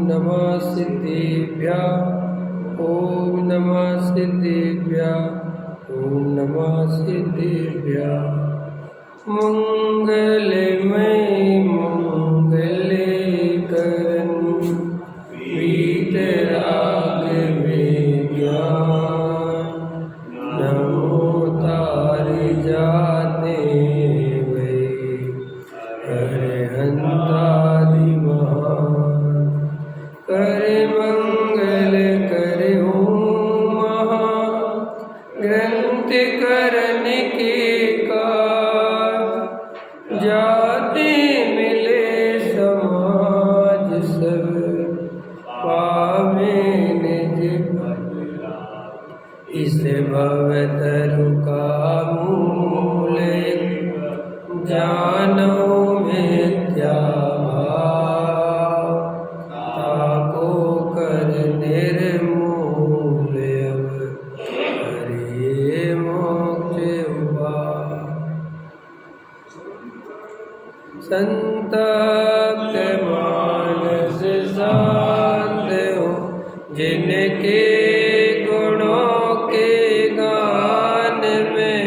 नमः सिद्धेभ्यः। ॐ नमः सिद्धेभ्यः। ॐ नमः सिद्धेभ्यः। मंगलमय मंगले करन वीतराग में ज्ञान नमो तार जाते वे अरहंतादि महान। करे मंगल करे ओम महा ग्रंथ करन के जाते मिले समाज सब पावे निज इस भवतरु का मूल जानो मिथ्या भाव ताको कर निर्मूल हरे मोक्ष उपाय। संतप्त मानस शांत हो जिनके गुणों के गान में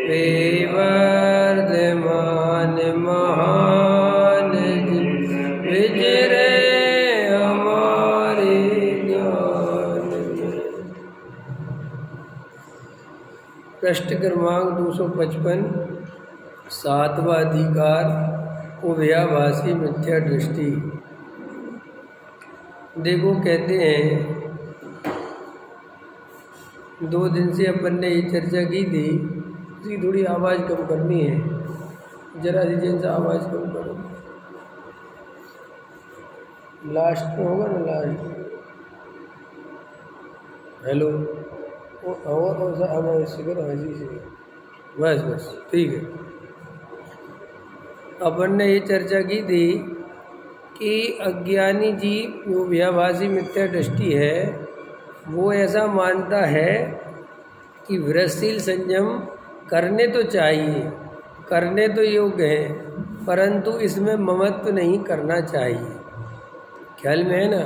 वे वर्धमान महान विजरे हमारे ज्ञान में। प्रश्न क्रमांक 255 सातवां अधिकार उभयाभासी मिथ्या दृष्टि। देखो कहते हैं 2 दिन से अपन ने ये चर्चा की थी, इसकी थोड़ी आवाज़ कम करनी है, जरा सी से आवाज़ कम करो। लास्ट में होगा ना, लास्ट। हेलो और हमारे शिकर हजी से बस ठीक है। अपन ने ये चर्चा की थी कि अज्ञानी जीव जो व्याभासी मिथ्या दृष्टि है वो ऐसा मानता है कि वृत्तिशील संयम करने तो चाहिए, करने तो योग्य है, परंतु इसमें ममत्व नहीं करना चाहिए। ख्याल में है ना?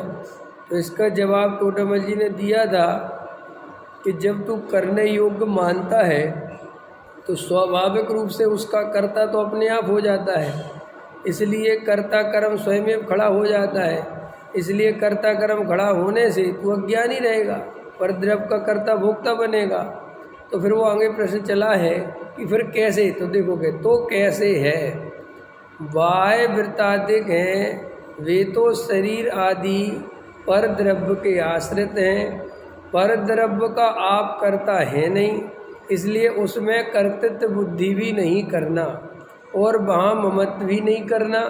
तो इसका जवाब टोटामल जी ने दिया था कि जब तू करने योग्य मानता है तो स्वाभाविक रूप से उसका कर्ता तो अपने आप हो जाता है, इसलिए कर्ता कर्म स्वयं खड़ा हो जाता है। इसलिए कर्ता कर्म खड़ा होने से तू अज्ञानी रहेगा, पर द्रव्य का कर्ता भोक्ता बनेगा। तो फिर वो आगे प्रश्न चला है कि फिर कैसे? तो देखोगे तो कैसे है। बाह्य वृत्तादिक हैं, वे तो शरीर आदि पर द्रव्य के आश्रित हैं, पर द्रव्य का आप कर्ता है नहीं, इसलिए उसमें कर्तृत्व बुद्धि भी नहीं करना और वहाँ ममत्व भी नहीं करना।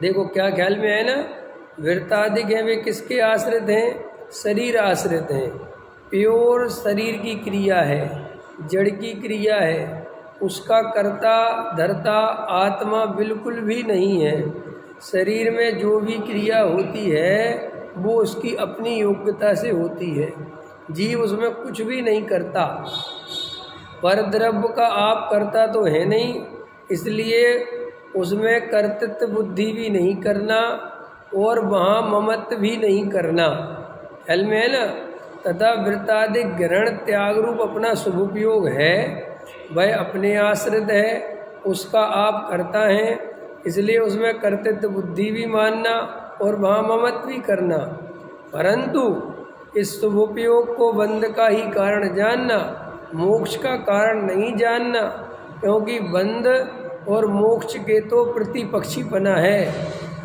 देखो क्या ख्याल में है ना? वृत्तादिक हैं, वे किसके आश्रित हैं? शरीर आश्रित हैं। प्योर शरीर की क्रिया है, जड़ की क्रिया है, उसका कर्ता धर्ता आत्मा बिल्कुल भी नहीं है। शरीर में जो भी क्रिया होती है वो उसकी अपनी योग्यता से होती है, जीव उसमें कुछ भी नहीं करता। पर द्रव्य का आप करता तो है नहीं, इसलिए उसमें कर्तृत्व बुद्धि भी नहीं करना और वहाँ ममत्व भी नहीं करना। ख्याल में है ना? तथा वृत्तादि ग्रहण त्याग रूप अपना शुभोपयोग है, वह अपने आश्रित है, उसका आप करता है, इसलिए उसमें कर्तृत्व बुद्धि भी मानना और वहाँ ममत्व भी करना। परंतु इस शुभोपयोग को बंध का ही कारण जानना, मोक्ष का कारण नहीं जानना, क्योंकि बंध और मोक्ष के तो प्रतिपक्षी बना है।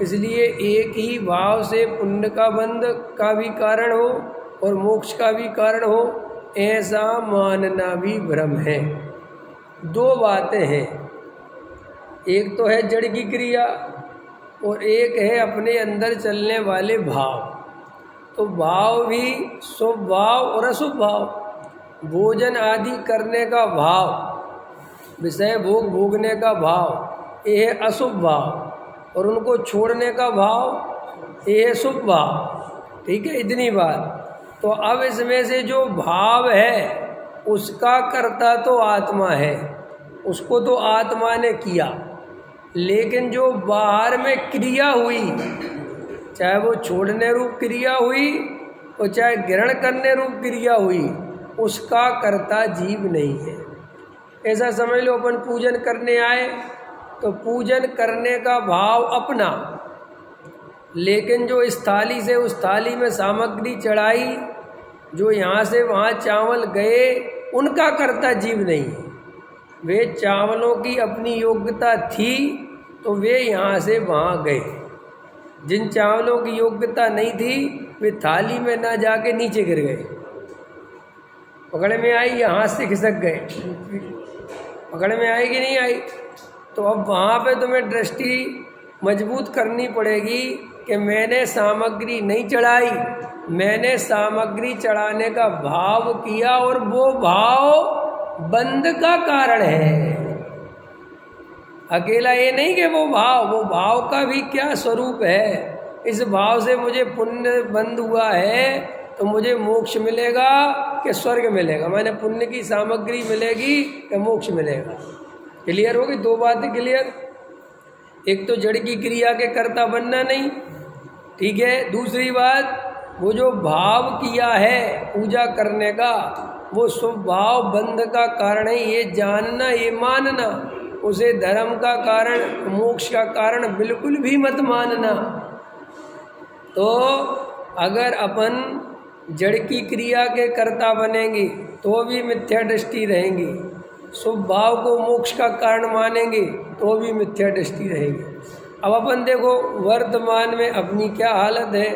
इसलिए एक ही भाव से पुण्य का बंध का भी कारण हो और मोक्ष का भी कारण हो, ऐसा मानना भी भ्रम है। 2 बातें हैं, एक तो है जड़ की क्रिया और एक है अपने अंदर चलने वाले भाव। तो भाव भी शुभ भाव और अशुभ भाव, भोजन आदि करने का भाव, विषय भोग भोगने का भाव, ये है अशुभ भाव, और उनको छोड़ने का भाव ये है शुभ भाव। ठीक है, इतनी बात। तो अब इसमें से जो भाव है उसका कर्ता तो आत्मा है, उसको तो आत्मा ने किया, लेकिन जो बाहर में क्रिया हुई चाहे वो छोड़ने रूप क्रिया हुई और चाहे ग्रहण करने रूप क्रिया हुई, उसका कर्ता जीव नहीं है। ऐसा समझ लो, अपन पूजन करने आए तो पूजन करने का भाव अपना, लेकिन जो इस थाली से उस थाली में सामग्री चढ़ाई, जो यहाँ से वहाँ चावल गए, उनका कर्ता जीव नहीं है। वे चावलों की अपनी योग्यता थी तो वे यहाँ से वहाँ गए। जिन चावलों की योग्यता नहीं थी वे थाली में ना जाके नीचे गिर गए, पकड़ में आई या हाथ से खिसक गए, पकड़ में आई कि नहीं आई। तो अब वहाँ पे तुम्हें दृष्टि मजबूत करनी पड़ेगी कि मैंने सामग्री नहीं चढ़ाई, मैंने सामग्री चढ़ाने का भाव किया और वो भाव बंध का कारण है। अकेला ये नहीं कि वो भाव का भी क्या स्वरूप है। इस भाव से मुझे पुण्य बंध हुआ है तो मुझे मोक्ष मिलेगा कि स्वर्ग मिलेगा, मैंने पुण्य की सामग्री मिलेगी कि मोक्ष मिलेगा। क्लियर होगी? दो बातें क्लियर। एक तो जड़ की क्रिया के कर्ता बनना नहीं, ठीक है। दूसरी बात, वो जो भाव किया है पूजा करने का, वो स्वभाव बंध का कारण है, ये जानना, ये मानना। उसे धर्म का कारण, मोक्ष का कारण बिल्कुल भी मत मानना। तो अगर अपन जड़ की क्रिया के कर्ता बनेंगे तो भी मिथ्या दृष्टि रहेंगी, शुभ भाव को मोक्ष का कारण मानेंगे तो भी मिथ्या दृष्टि रहेगी। अब अपन देखो वर्तमान में अपनी क्या हालत है।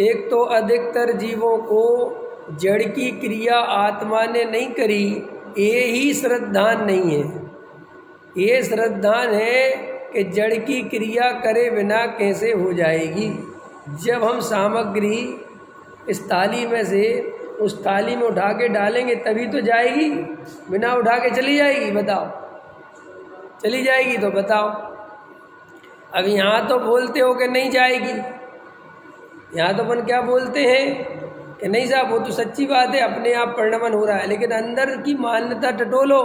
एक तो अधिकतर जीवों को जड़ की क्रिया आत्मा ने नहीं करी, ये ही श्रद्धान नहीं है। ये श्रद्धान है कि जड़ की क्रिया करे बिना कैसे हो जाएगी। जब हम सामग्री इस थाली में से उस थाली में उठा के डालेंगे तभी तो जाएगी, बिना उठा के चली जाएगी? बताओ, चली जाएगी तो बताओ। अब यहाँ तो बोलते हो कि नहीं जाएगी, यहाँ तो अपन क्या बोलते हैं कि नहीं साहब वो तो सच्ची बात है, अपने आप परिणमन हो रहा है, लेकिन अंदर की मान्यता टटोलो।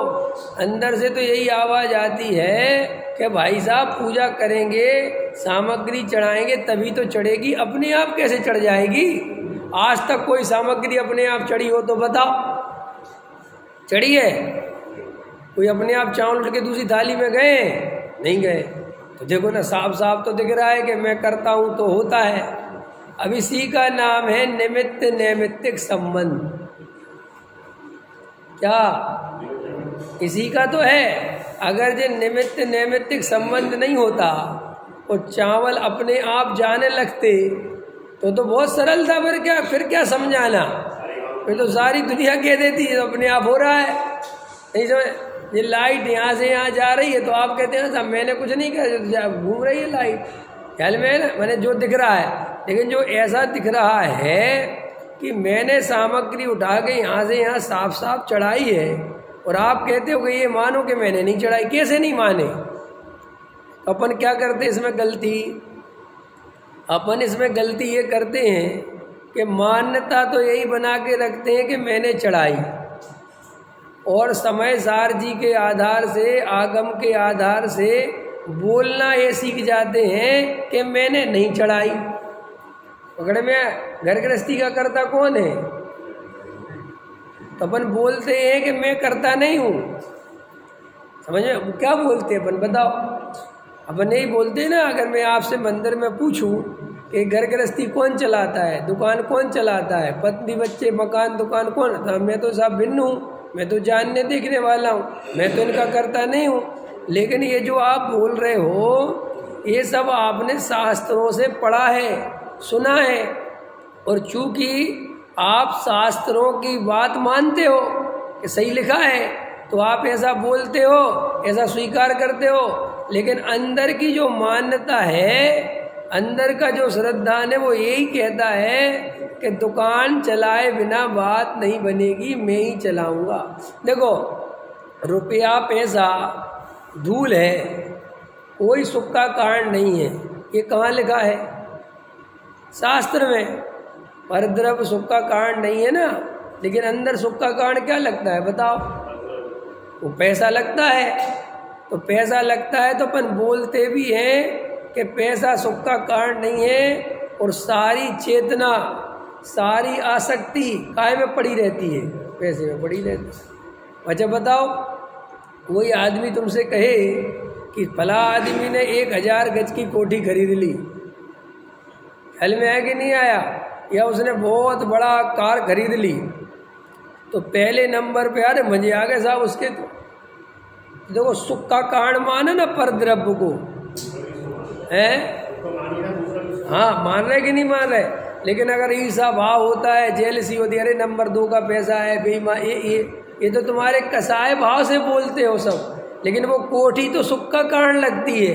अंदर से तो यही आवाज़ आती है कि भाई साहब पूजा करेंगे, सामग्री चढ़ाएंगे तभी तो चढ़ेगी, अपने आप कैसे चढ़ जाएगी? आज तक कोई सामग्री अपने आप चढ़ी हो तो बताओ, चढ़ी है? कोई अपने आप चावल उठ के दूसरी थाली में गए? नहीं गए। तो देखो ना, साफ साफ तो दिख रहा है कि मैं करता हूँ तो होता है। अब इसी का नाम है निमित्त नैमित्तिक संबंध। क्या इसी का तो है? अगर जो निमित्त नैमित्तिक संबंध नहीं होता और चावल अपने आप जाने लगते तो बहुत सरल था। फिर क्या समझाना? फिर तो सारी दुनिया कह देती है अपने आप हो रहा है। नहीं समझ? ये लाइट यहाँ से यहाँ जा रही है तो आप कहते हैं साहब मैंने कुछ नहीं कहा, घूम रही है लाइट, ख्याल में है ना, मैंने जो दिख रहा है। लेकिन जो ऐसा दिख रहा है कि मैंने सामग्री उठा के यहाँ से यहाँ साफ साफ चढ़ाई है और आप कहते हो कि ये मानो कि मैंने नहीं चढ़ाई, कैसे नहीं माने? अपन क्या करते इसमें गलती? अपन इसमें गलती ये करते हैं कि मान्यता तो यही बना के रखते हैं कि मैंने चढ़ाई, और समय सार जी के आधार से, आगम के आधार से बोलना ये सीख जाते हैं कि मैंने नहीं चढ़ाई। पकड़ में? घर गृहस्थी का कर्ता कौन है? तो अपन बोलते हैं कि मैं करता नहीं हूँ। समझ में? क्या बोलते हैं अपन? बताओ। अपन यही बोलते हैं ना, अगर मैं आपसे मंदिर में पूछूं कि घर गृहस्थी कौन चलाता है, दुकान कौन चलाता है, पत्नी बच्चे मकान दुकान कौन, तो मैं तो सब भिन्न हूँ, मैं तो जानने देखने वाला हूँ, मैं तो इनका करता नहीं हूँ। लेकिन ये जो आप बोल रहे हो ये सब आपने शास्त्रों से पढ़ा है, सुना है, और चूंकि आप शास्त्रों की बात मानते हो कि सही लिखा है तो आप ऐसा बोलते हो, ऐसा स्वीकार करते हो। लेकिन अंदर की जो मान्यता है, अंदर का जो श्रद्धान है, वो यही कहता है कि दुकान चलाए बिना बात नहीं बनेगी, मैं ही चलाऊंगा। देखो, रुपया पैसा धूल है, कोई सुख का कारण नहीं है। ये कहाँ लिखा है? शास्त्र में। परद्रव्य सुख का कारण नहीं है ना, लेकिन अंदर सुख का कारण क्या लगता है? बताओ। वो पैसा लगता है। तो पैसा लगता है तो अपन बोलते भी हैं कि पैसा सुख का कारण नहीं है, और सारी चेतना, सारी आसक्ति काय में पड़ी रहती है? पैसे में पड़ी रहती है। अच्छा बताओ, वही आदमी तुमसे कहे कि फला आदमी ने 1000 गज की कोठी खरीद ली, ख्याल में आया कि नहीं आया? या उसने बहुत बड़ा कार खरीद ली, तो पहले नंबर पे अरे मजे आ गए साहब उसके। तो देखो, सुख का कारण माने ना पर द्रव्य को, है? हाँ, मान रहे कि नहीं मान रहे? लेकिन अगर ईर्षा भाव होता है, जेलसी होती है, अरे नंबर 2 का पैसा है, बेईमान, ये तो तुम्हारे कसाय भाव से बोलते हो सब, लेकिन वो कोठी तो सुख का कारण लगती है।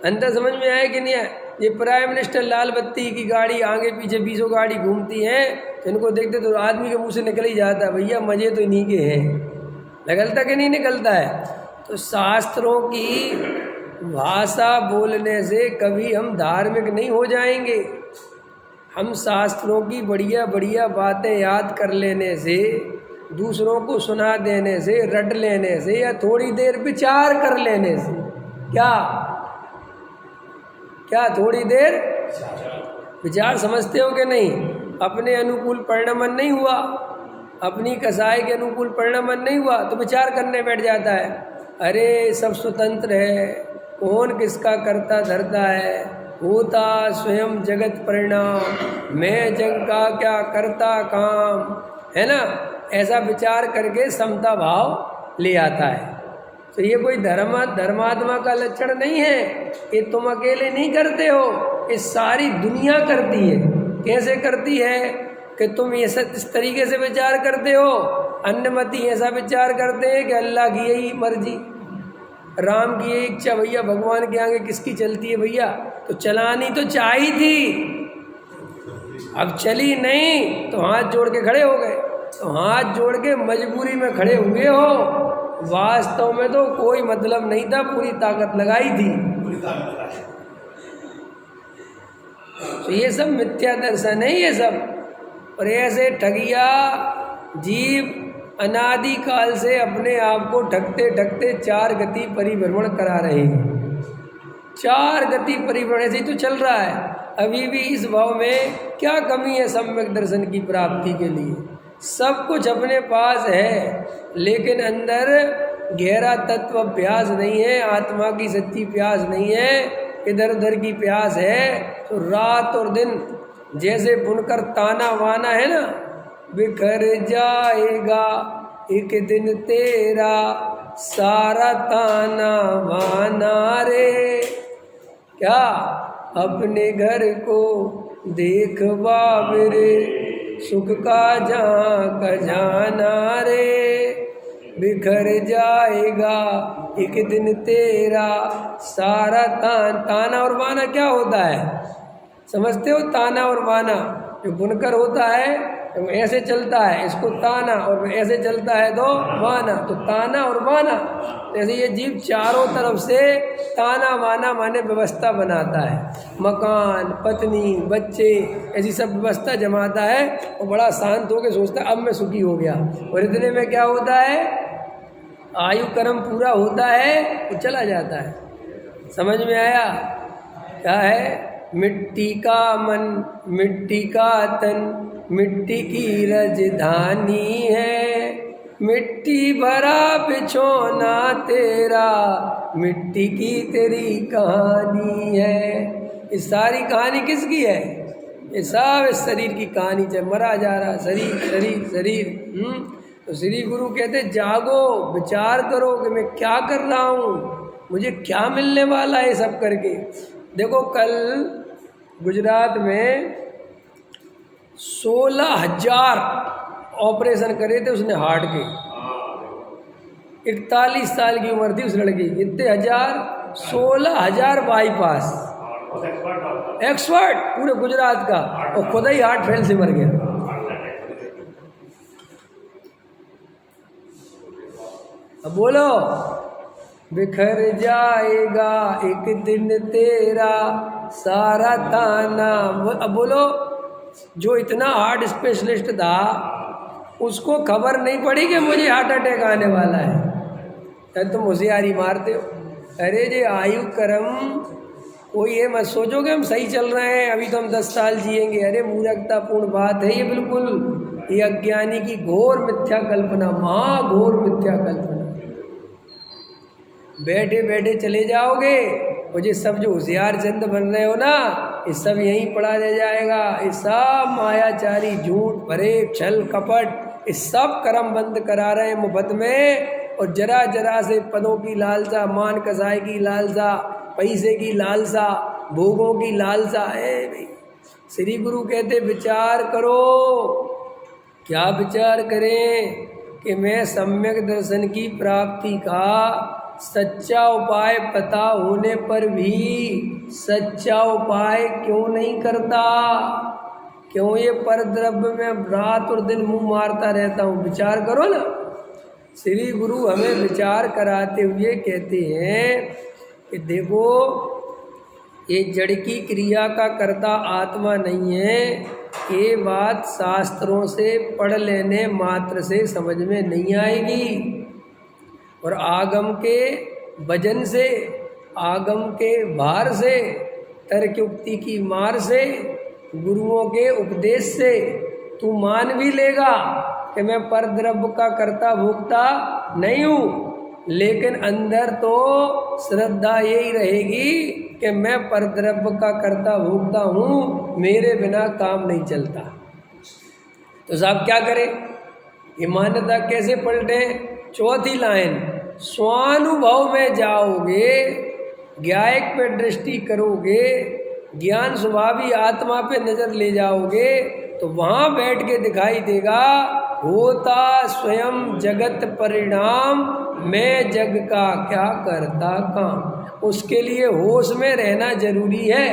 अंदर समझ में आया कि नहीं आया? ये प्राइम मिनिस्टर लाल बत्ती की गाड़ी आगे पीछे 20 गाड़ी घूमती हैं, तो इनको देखते तो आदमी के मुंह से निकल ही जाता है, भैया मजे तो इन्हीं के हैं। निकलता कि नहीं निकलता है? तो शास्त्रों की भाषा बोलने से कभी हम धार्मिक नहीं हो जाएंगे। हम शास्त्रों की बढ़िया बढ़िया बातें याद कर लेने से, दूसरों को सुना देने से, रट लेने से, या थोड़ी देर विचार कर लेने से, क्या थोड़ी देर विचार, समझते हो कि नहीं? अपने अनुकूल परिणमन नहीं हुआ, अपनी कसाई के अनुकूल परिणमन नहीं हुआ, तो विचार करने बैठ जाता है, अरे सब स्वतंत्र है, कौन किसका करता धरता है, होता स्वयं जगत परिणाम, मैं जग का क्या करता काम, है ना? ऐसा विचार करके समता भाव ले आता है। तो ये कोई धर्मात्मा का लक्षण नहीं है, ये तुम अकेले नहीं करते हो, ये सारी दुनिया करती है। कैसे करती है? कि तुम ये इस तरीके से विचार करते हो, अन्यमती ऐसा विचार करते हैं कि अल्लाह की यही मर्जी, राम की यही इच्छा, भैया भगवान के आगे किसकी चलती है भैया? तो चलानी तो चाहिए थी, अब चली नहीं तो हाथ जोड़ के खड़े हो गए। तो हाथ जोड़ के मजबूरी में खड़े हुए हो, वास्तव में तो कोई मतलब नहीं था, पूरी ताकत लगाई थी। तो ये सब मिथ्या दर्शन है ये सब। और ऐसे ठगिया जीव अनादि काल से अपने आप को ठगते ठगते 4 गति परिभ्रमण करा रहे हैं। 4 गति परिभ्रमण ऐसे ही तो चल रहा है। अभी भी इस भाव में क्या कमी है सम्यक दर्शन की प्राप्ति के लिए? सब कुछ अपने पास है, लेकिन अंदर गहरा तत्व अभ्यास नहीं है, आत्मा की सच्ची प्यास नहीं है, इधर उधर की प्यास है। तो रात और दिन जैसे बुनकर ताना वाना है ना, बिखर जाएगा एक दिन तेरा सारा ताना वाना रे, क्या अपने घर को देख बाबरे, सुख का जहाँ का जाना रे, बिखर जाएगा एक दिन तेरा सारा ताना और वाना क्या होता है समझते हो? ताना और वाना, जो बुनकर होता है तो ऐसे चलता है, इसको ताना, और ऐसे चलता है तो वाना। तो ताना और वाना, जैसे ये जीव चारों तरफ से ताना वाना माने व्यवस्था बनाता है, मकान, पत्नी, बच्चे, ऐसी सब व्यवस्था जमाता है, और बड़ा शांत होकर सोचता है अब मैं सुखी हो गया। और इतने में क्या होता है, आयु कर्म पूरा होता है तो चला जाता है। समझ में आया? क्या है? मिट्टी का मन, मिट्टी का तन, मिट्टी की राजधानी है, मिट्टी भरा बिछोना तेरा, मिट्टी की तेरी कहानी है। इस सारी कहानी किसकी है? ये सब इस शरीर की कहानी, जब मरा जा रहा शरीर शरीर शरीर। तो श्री गुरु कहते जागो, विचार करो कि मैं क्या कर रहा हूँ, मुझे क्या मिलने वाला है सब करके। देखो कल गुजरात में 16,000 ऑपरेशन करे थे उसने हार्ट के। 41 साल की उम्र थी उस लड़की, इतने हजार, 16,000 बाईपास, एक्सपर्ट पूरे गुजरात का, और खुद ही हार्ट फेल से मर गया। अब बोलो, बिखर जाएगा एक दिन तेरा सारा ताना। अब बोलो, जो इतना हार्ट स्पेशलिस्ट था उसको खबर नहीं पड़ी कि मुझे हार्ट अटैक आने वाला है? तुम होशियारी मारते हो। अरे जे आयु कर्म कोई ये मत सोचो कि हम सही चल रहे हैं, अभी तो हम 10 साल जिएंगे। अरे मूर्खतापूर्ण बात है ये, बिल्कुल ये अज्ञानी की घोर मिथ्या कल्पना, महाघोर मिथ्या कल्पना। बैठे बैठे चले जाओगे और ये सब जो होशियार चंद बन रहे हो ना, ये सब यहीं पढ़ा रह जाएगा। ये सब मायाचारी, झूठ भरे, छल कपट, ये सब कर्म बंद करा रहे हैं मुफ्त में। और जरा जरा से पदों की लालसा, मान कसाई की लालसा, पैसे की लालसा, भोगों की लालसा है भाई। श्री गुरु कहते विचार करो। क्या विचार करें कि मैं सम्यक दर्शन की प्राप्ति का सच्चा उपाय पता होने पर भी सच्चा उपाय क्यों नहीं करता? क्यों ये परद्रव्य में रात और दिन मुंह मारता रहता हूँ? विचार करो ना। श्री गुरु हमें विचार कराते हुए कहते हैं कि देखो, ये जड़ की क्रिया का कर्ता आत्मा नहीं है। ये बात शास्त्रों से पढ़ लेने मात्र से समझ में नहीं आएगी, और आगम के वजन से, आगम के भार से, तर्कयुक्ति की मार से, गुरुओं के उपदेश से तू मान भी लेगा कि मैं परद्रव्य का कर्ता भोक्ता नहीं हूँ, लेकिन अंदर तो श्रद्धा यही रहेगी कि मैं परद्रव्य का कर्ता भोक्ता हूँ, मेरे बिना काम नहीं चलता। तो साहब क्या करें? ये मान्यता कैसे पलटे? चौथी लाइन, स्वानुभव में जाओगे, ज्ञायक पे दृष्टि करोगे, ज्ञान स्वभावी आत्मा पे नजर ले जाओगे, तो वहाँ बैठ के दिखाई देगा होता स्वयं जगत परिणाम, मैं जग का क्या करता काम। उसके लिए होश में रहना जरूरी है।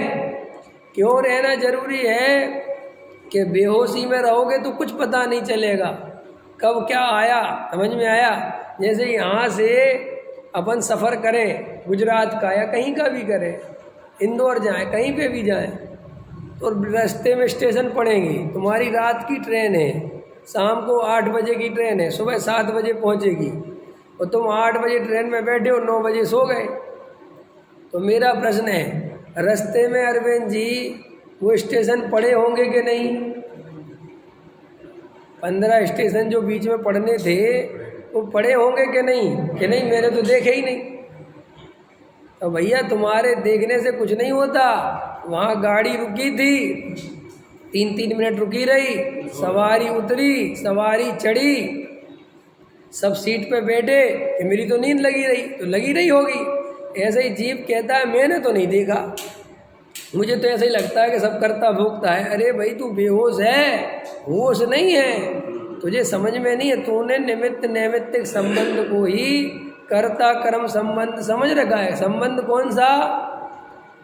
क्यों रहना जरूरी है? कि बेहोशी में रहोगे तो कुछ पता नहीं चलेगा कब क्या आया। समझ में आया? जैसे यहाँ से अपन सफ़र करें गुजरात का या कहीं का भी करें, इंदौर जाएं, कहीं पे भी जाएं, तो रास्ते में स्टेशन पड़ेंगी। तुम्हारी रात की ट्रेन है, शाम को 8 बजे की ट्रेन है, सुबह 7 बजे पहुँचेगी, और तुम 8 बजे ट्रेन में बैठे हो, 9 बजे सो गए। तो मेरा प्रश्न है, रास्ते में अरविंद जी वो स्टेशन पड़े होंगे कि नहीं? 15 स्टेशन जो बीच में पड़ने थे वो पड़े होंगे कि नहीं? कि नहीं, मैंने तो देखे ही नहीं। तो भैया तुम्हारे देखने से कुछ नहीं होता। वहाँ गाड़ी रुकी थी, 3-3 मिनट रुकी रही, सवारी उतरी, सवारी चढ़ी, सब सीट पे बैठे, कि मेरी तो नींद लगी रही, तो लगी रही होगी। ऐसे ही जीव कहता है मैंने तो नहीं देखा, मुझे तो ऐसे ही लगता है कि सब करता भोगता है। अरे भाई तू बेहोश है, होश नहीं है, तुझे समझ में नहीं है। तूने निमित्त नैमित्तिक संबंध को ही कर्ता कर्म संबंध समझ रखा है। संबंध कौन सा?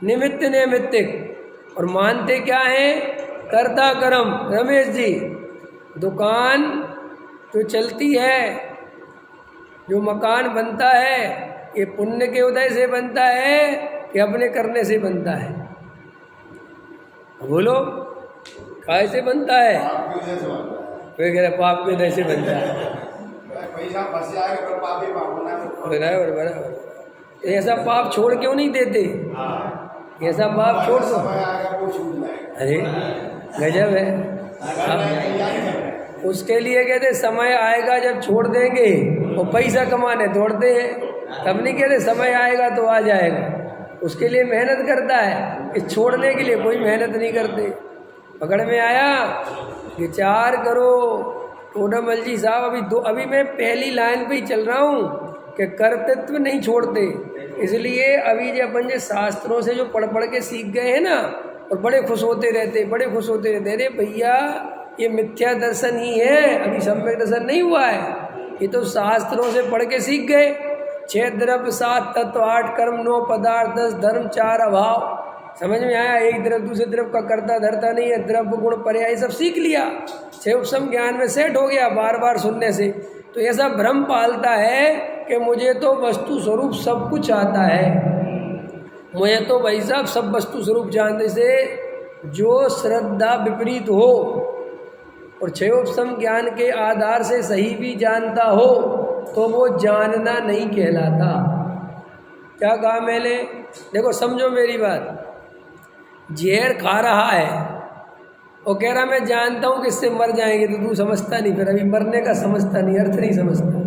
निमित्त नैमित्तिक। और मानते क्या है? कर्ता कर्म। रमेश जी, दुकान जो चलती है, जो मकान बनता है, ये पुण्य के उदय से बनता है कि अपने करने से बनता है? बोलो, काय से बनता है? कोई कह रहा पाप के उदय से बनता है। बराबर। ऐसा पाप छोड़ क्यों नहीं देते? ऐसा पाप छोड़ दो। अरे गजब है। उसके लिए कहते समय आएगा जब छोड़ देंगे, और पैसा कमाने दौड़ते हैं, तब नहीं कहते समय आएगा तो आ जाएगा। उसके लिए मेहनत करता है, इस छोड़ने के लिए कोई मेहनत नहीं करते। पकड़ में आया? विचार करो। टोडामल जी साहब, अभी मैं पहली लाइन पे ही चल रहा हूँ कि कर्तृत्व नहीं छोड़ते। इसलिए अभी जो अपन जो शास्त्रों से जो पढ़ पढ़ के सीख गए हैं ना, और बड़े खुश होते रहते, बड़े खुश होते रहते। अरे भैया ये मिथ्या दर्शन ही है, अभी सम्यक दर्शन नहीं हुआ है। ये तो शास्त्रों से पढ़ के सीख गए। 6 द्रव्य 7 तत्व 8 कर्म 9 पदार्थ 10 धर्म 4 अभाव। समझ में आया? एक द्रव्य दूसरे द्रव्य का कर्ता धरता नहीं है, द्रव्य गुण पर्याय सब सीख लिया। 6 उपसम ज्ञान में सेट हो गया बार बार सुनने से। तो ऐसा भ्रम पालता है कि मुझे तो वस्तु स्वरूप सब कुछ आता है, मुझे तो भाई साहब सब वस्तु स्वरूप जानने से। जो श्रद्धा विपरीत हो और 6 उपसम ज्ञान के आधार से सही भी जानता हो, तो वो जानना नहीं कहलाता। क्या कहा मैंने? देखो समझो मेरी बात, जहर खा रहा है और कह रहा मैं जानता हूँ कि इससे मर जाएंगे, तो तू समझता नहीं, फिर अभी मरने का समझता नहीं, अर्थ नहीं समझता।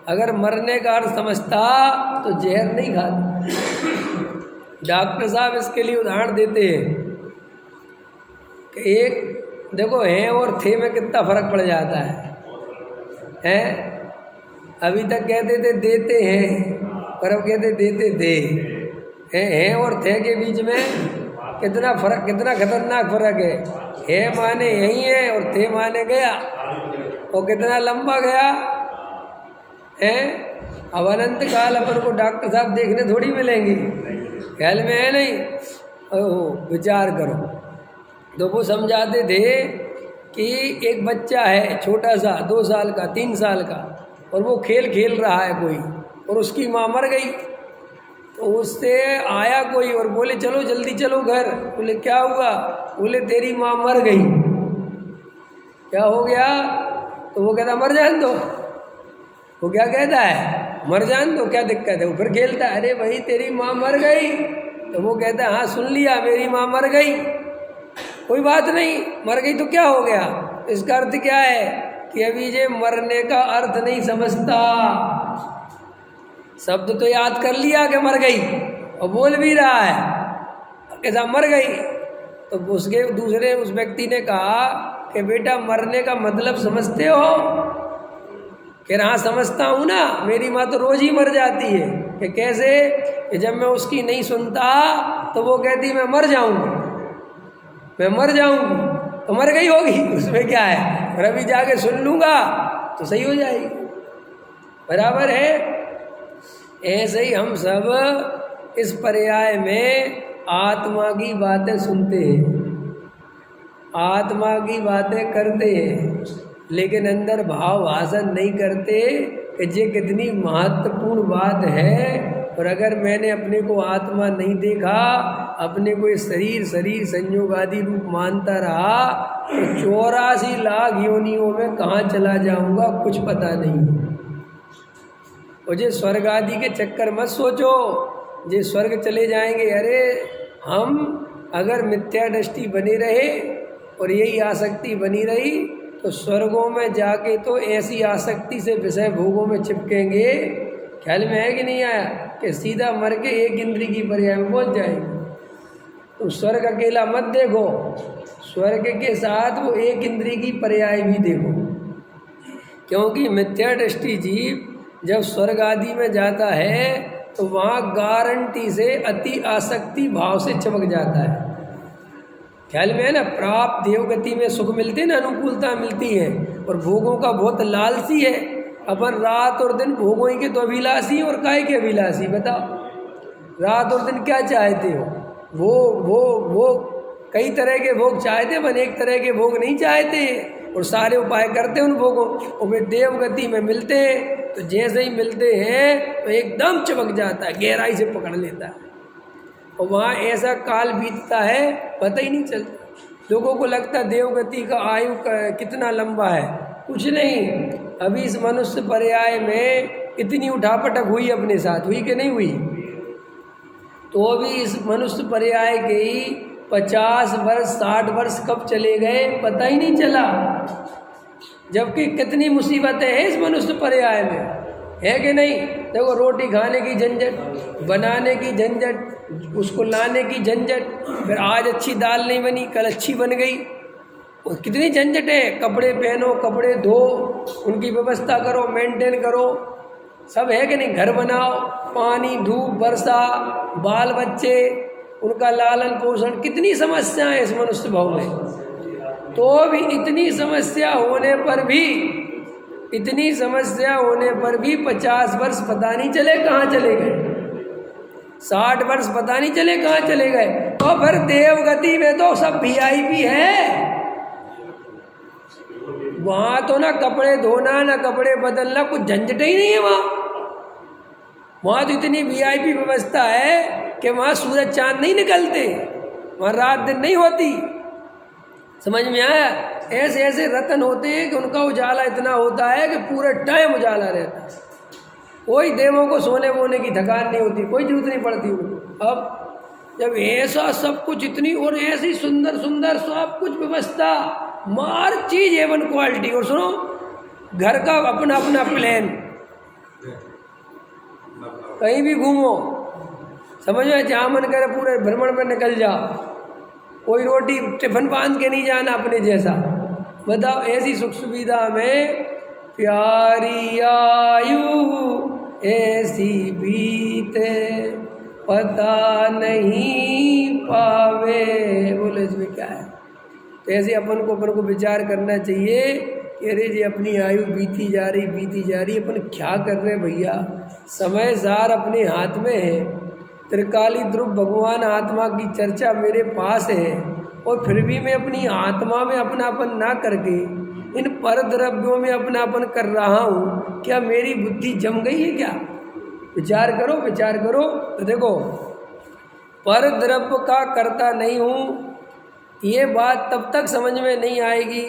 अगर मरने का अर्थ समझता तो जहर नहीं खाता। डॉक्टर साहब इसके लिए उदाहरण देते हैं कि एक देखो हैं और थे में कितना फर्क पड़ जाता है? अभी तक कहते थे देते हैं, पर अब कहते देते थे। हैं और थे के बीच में कितना फर्क, कितना खतरनाक फर्क है माने यही है और थे माने गया, और कितना लंबा गया है। अब अनंत काल अपन को डॉक्टर साहब देखने थोड़ी मिलेंगे, ख्याल में है नहीं? ओहो, विचार करो। तो वो समझाते थे कि एक बच्चा है छोटा सा, 2 साल का 3 साल का, और वो खेल खेल रहा है कोई, और उसकी माँ मर गई। तो उससे आया कोई और बोले चलो जल्दी चलो घर। बोले क्या हुआ? बोले तेरी माँ मर गई। क्या हो गया? तो वो कहता मर जान दो। वो क्या कहता है? मर जान दो, क्या दिक्कत है? वो फिर खेलता है, अरे भाई तेरी माँ मर गई। तो वो कहता है हाँ सुन लिया, मेरी माँ मर गई, कोई बात नहीं, मर गई तो क्या हो गया? इसका अर्थ क्या है कि अभी ये मरने का अर्थ नहीं समझता। शब्द तो याद कर लिया कि मर गई, और बोल भी रहा है कैसा मर गई। तो उसके दूसरे उस व्यक्ति ने कहा कि बेटा मरने का मतलब समझते हो? कह रहा हाँ समझता हूँ ना, मेरी माँ तो रोज ही मर जाती है। कि कैसे? कि जब मैं उसकी नहीं सुनता तो वो कहती मैं मर जाऊँगी, मैं मर जाऊँगी, तो मर गई होगी, उसमें क्या है? और अभी जाके सुन लूँगा तो सही हो जाएगी। बराबर है। ऐसे ही हम सब इस पर्याय में आत्मा की बातें सुनते हैं, आत्मा की बातें करते हैं, लेकिन अंदर भाव भाषण नहीं करते कि ये कितनी महत्वपूर्ण बात है। और अगर मैंने अपने को आत्मा नहीं देखा, अपने को शरीर संयोग आदि रूप मानता रहा, तो 84 लाख योनियों में कहाँ चला जाऊंगा कुछ पता नहीं। और ये स्वर्ग आदि के चक्कर मत सोचो, ये स्वर्ग चले जाएंगे। अरे हम अगर मिथ्या दृष्टि बनी रहे और यही आसक्ति बनी रही तो स्वर्गों में जाके तो ऐसी आसक्ति से विषय भोगों में चिपकेंगे, ख्याल में है कि नहीं आया, कि सीधा मर के एक इंद्री की पर्याय में पहुँच जाएंगे। तो स्वर्ग अकेला मत देखो, स्वर्ग के साथ वो एक इंद्री की पर्याय भी देखो, क्योंकि मिथ्या दृष्टि जीव जब स्वर्ग आदि में जाता है तो वहाँ गारंटी से अति आसक्ति भाव से चमक जाता है। ख्याल में है ना? प्राप्त देवगति में सुख मिलते ना, अनुकूलता मिलती है, और भोगों का बहुत लालची है। अपन रात और दिन भोगों के तो अभिलाषी, और काय के अभिलाषी? बताओ, रात और दिन क्या चाहते हो? वो कई तरह के भोग चाहते, पर एक तरह के भोग नहीं चाहते, और सारे उपाय करते उन भोगों, और वे देवगति में मिलते हैं तो जैसे ही मिलते हैं तो एकदम चमक जाता है, गहराई से पकड़ लेता है, और वहाँ ऐसा काल बीतता है पता ही नहीं चलता। लोगों को लगता देवगति का आयु कितना लंबा है, कुछ नहीं। अभी इस मनुष्य पर्याय में इतनी उठापटक हुई अपने साथ, हुई कि नहीं हुई? तो अभी इस मनुष्य पर्याय के ही 50 वर्ष 60 वर्ष कब चले गए पता ही नहीं चला, जबकि कितनी मुसीबतें हैं इस मनुष्य पर्याय में, है कि नहीं? देखो, रोटी खाने की झंझट, बनाने की झंझट, उसको लाने की झंझट, फिर आज अच्छी दाल नहीं बनी कल अच्छी बन गई, और कितनी झंझट है। कपड़े पहनो, कपड़े धो, उनकी व्यवस्था करो, मेंटेन करो, सब है कि नहीं? घर बनाओ, पानी, धूप, वर्षा, बाल बच्चे, उनका लालन पोषण, कितनी समस्याएं इस मनुष्य भाव में। तो भी इतनी समस्या होने पर भी 50 वर्ष पता नहीं चले कहाँ चले गए, 60 वर्ष पता नहीं चले कहाँ चले गए। तो फिर देवगति में तो सब VIP है, वहाँ तो ना कपड़े धोना ना कपड़े बदलना, कुछ झंझट ही नहीं है वहाँ तो इतनी VIP व्यवस्था है कि वहाँ सूरज चांद नहीं निकलते, वहाँ रात दिन नहीं होती। समझ में आया? ऐसे ऐसे रतन होते हैं कि उनका उजाला इतना होता है कि पूरे टाइम उजाला रहता है, कोई देवों को सोने वोने की थकान नहीं होती, कोई जरूरत नहीं पड़ती उनको। अब जब ऐसा सब कुछ इतनी और ऐसी सुंदर सुंदर सब कुछ व्यवस्था, मार चीज एवन क्वालिटी, और सुनो घर का अपना अपना प्लान, कहीं भी घूमो, समझ में जहाँ मन करे पूरे भ्रमण में निकल जाओ, कोई रोटी टिफिन बांध के नहीं जाना अपने जैसा। बताओ ऐसी सुख सुविधा में प्यारी आयु ऐसी बीते पता नहीं पावे। बोले इसमें क्या है? तो ऐसे अपन को विचार करना चाहिए कि अरे जी अपनी आयु बीती जा रही, अपन क्या कर रहे भैया? समय सार अपने हाथ में है। त्रिकाली ध्रुव भगवान आत्मा की चर्चा मेरे पास है, और फिर भी मैं अपनी आत्मा में अपनापन ना करके इन पर द्रव्यों में अपनापन कर रहा हूँ। क्या मेरी बुद्धि जम गई है क्या? विचार करो, विचार करो। तो देखो, पर द्रव्य का करता नहीं हूँ, ये बात तब तक समझ में नहीं आएगी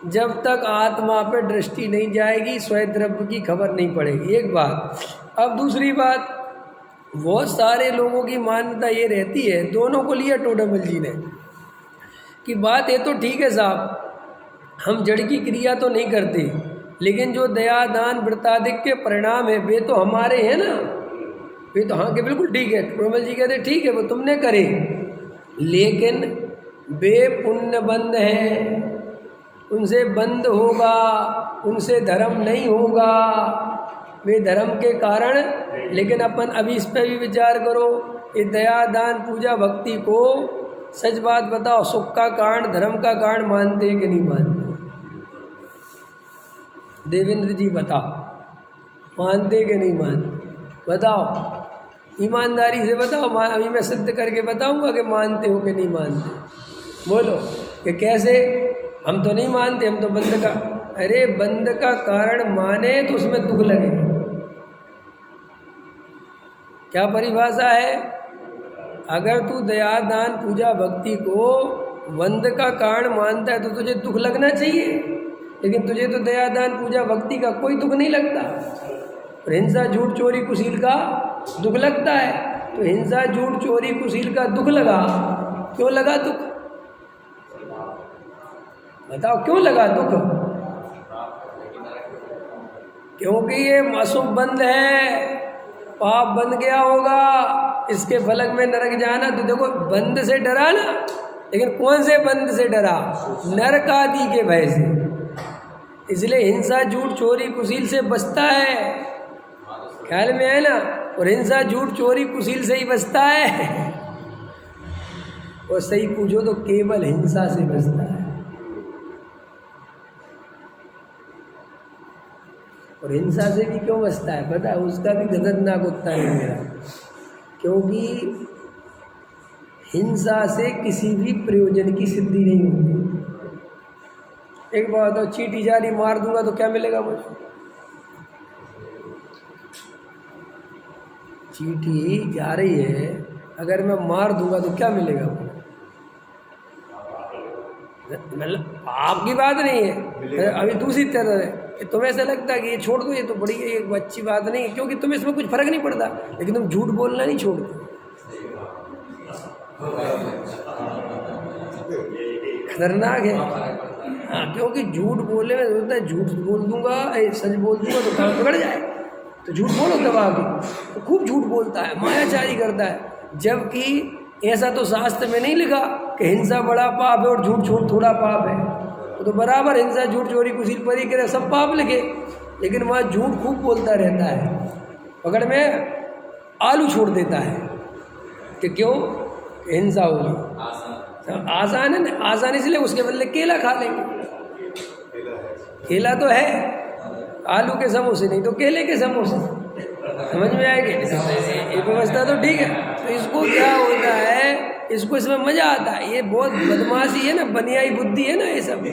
जब तक आत्मा पे दृष्टि नहीं जाएगी, स्वयं द्रव्य की खबर नहीं पड़ेगी। एक बात। अब दूसरी बात, बहुत सारे लोगों की मान्यता ये रहती है, दोनों को लिया टोडामल जी ने, कि बात ये तो ठीक है साहब, हम जड़ की क्रिया तो नहीं करते, लेकिन जो दया दान व्रतादिक के परिणाम है वे तो हमारे हैं ना, वे तो हाँ के बिल्कुल ठीक है। टोडामल जी कहते ठीक है वो तुमने करे, लेकिन वे पुण्य बंद हैं, उनसे बंद होगा, उनसे धर्म नहीं होगा, वे धर्म के कारण। लेकिन अपन अभी इस पर भी विचार करो, ये दया दान पूजा भक्ति को सच बात बताओ, सुख का कारण धर्म का कारण मानते हैं कि नहीं मानते? देवेंद्र जी बताओ, मानते कि नहीं मानते? बताओ ईमानदारी से बताओ। अभी मैं सिद्ध करके बताऊंगा कि मानते हो कि नहीं मानते। बोलो कि कैसे? हम तो नहीं मानते, हम तो बंद का। अरे बंद का कारण माने तो उसमें दुख लगे। क्या परिभाषा है? अगर तू दया दान पूजा भक्ति को बंद का कारण मानता है तो तुझे दुख लगना चाहिए, लेकिन तुझे तो दया दान पूजा भक्ति का कोई दुख नहीं लगता। और हिंसा झूठ चोरी कुशील का दुख लगता है। तो हिंसा झूठ चोरी कुशील का दुख लगा, क्यों लगा दुख? बताओ क्यों लगा दुख? क्योंकि ये अशुभ बंद है, पाप बंद गया होगा, इसके फलक में नरक जाना। तो देखो बंद से डरा ना, लेकिन कौन से बंद से डरा? नरक आदि के भय से। इसलिए हिंसा झूठ चोरी कुशील से बचता है, ख्याल में है ना? और हिंसा झूठ चोरी कुशील से ही बचता है। और सही पूछो तो केवल हिंसा से बचता है। और हिंसा से भी क्यों बचता है पता है? उसका भी खतरनाक उत्तर है मेरा, क्योंकि हिंसा से किसी भी प्रयोजन की सिद्धि नहीं होती। एक बात तो चींटी जारी मार दूंगा तो क्या मिलेगा मुझे? चींटी जा रही है, अगर मैं मार दूंगा तो क्या मिलेगा मुझे? मतलब पाप की बात नहीं है। अभी दूसरी तरह है, तुम्हें ऐसा लगता है कि ये छोड़ दो, ये तो बड़ी एक अच्छी बात नहीं है, क्योंकि तुम्हें इसमें कुछ फर्क नहीं पड़ता, लेकिन तुम झूठ बोलना नहीं छोड़ते। खतरनाक है। हाँ, क्योंकि झूठ बोलने में होता है, झूठ बोल दूंगा सच बोल दूंगा तो काम बिगड़ जाए, तो झूठ बोलो दबा के। तो खूब झूठ बोलता है, मायाचारी करता है, जबकि ऐसा तो शास्त्र में नहीं लिखा कि हिंसा बड़ा पाप है और झूठ झूठ थोड़ा पाप है। तो बराबर हिंसा झूठ चोरी कुशील परी करे सब पाप लिखे, लेकिन वहाँ झूठ खूब बोलता रहता है, पकड़ में आलू छोड़ देता है कि क्यों? हिंसा होगी। आसान है ना, आसान इसलिए उसके बदले केला खा लेंगे। केला तो है, आलू के समोसे नहीं तो केले के समोसे, समझ में आएगी? ये व्यवस्था तो ठीक है। तो इसको क्या होता है, इसको इसमें मजा आता है। ये बहुत बदमाशी है ना, बनियाई बुद्धि है ना ये सब।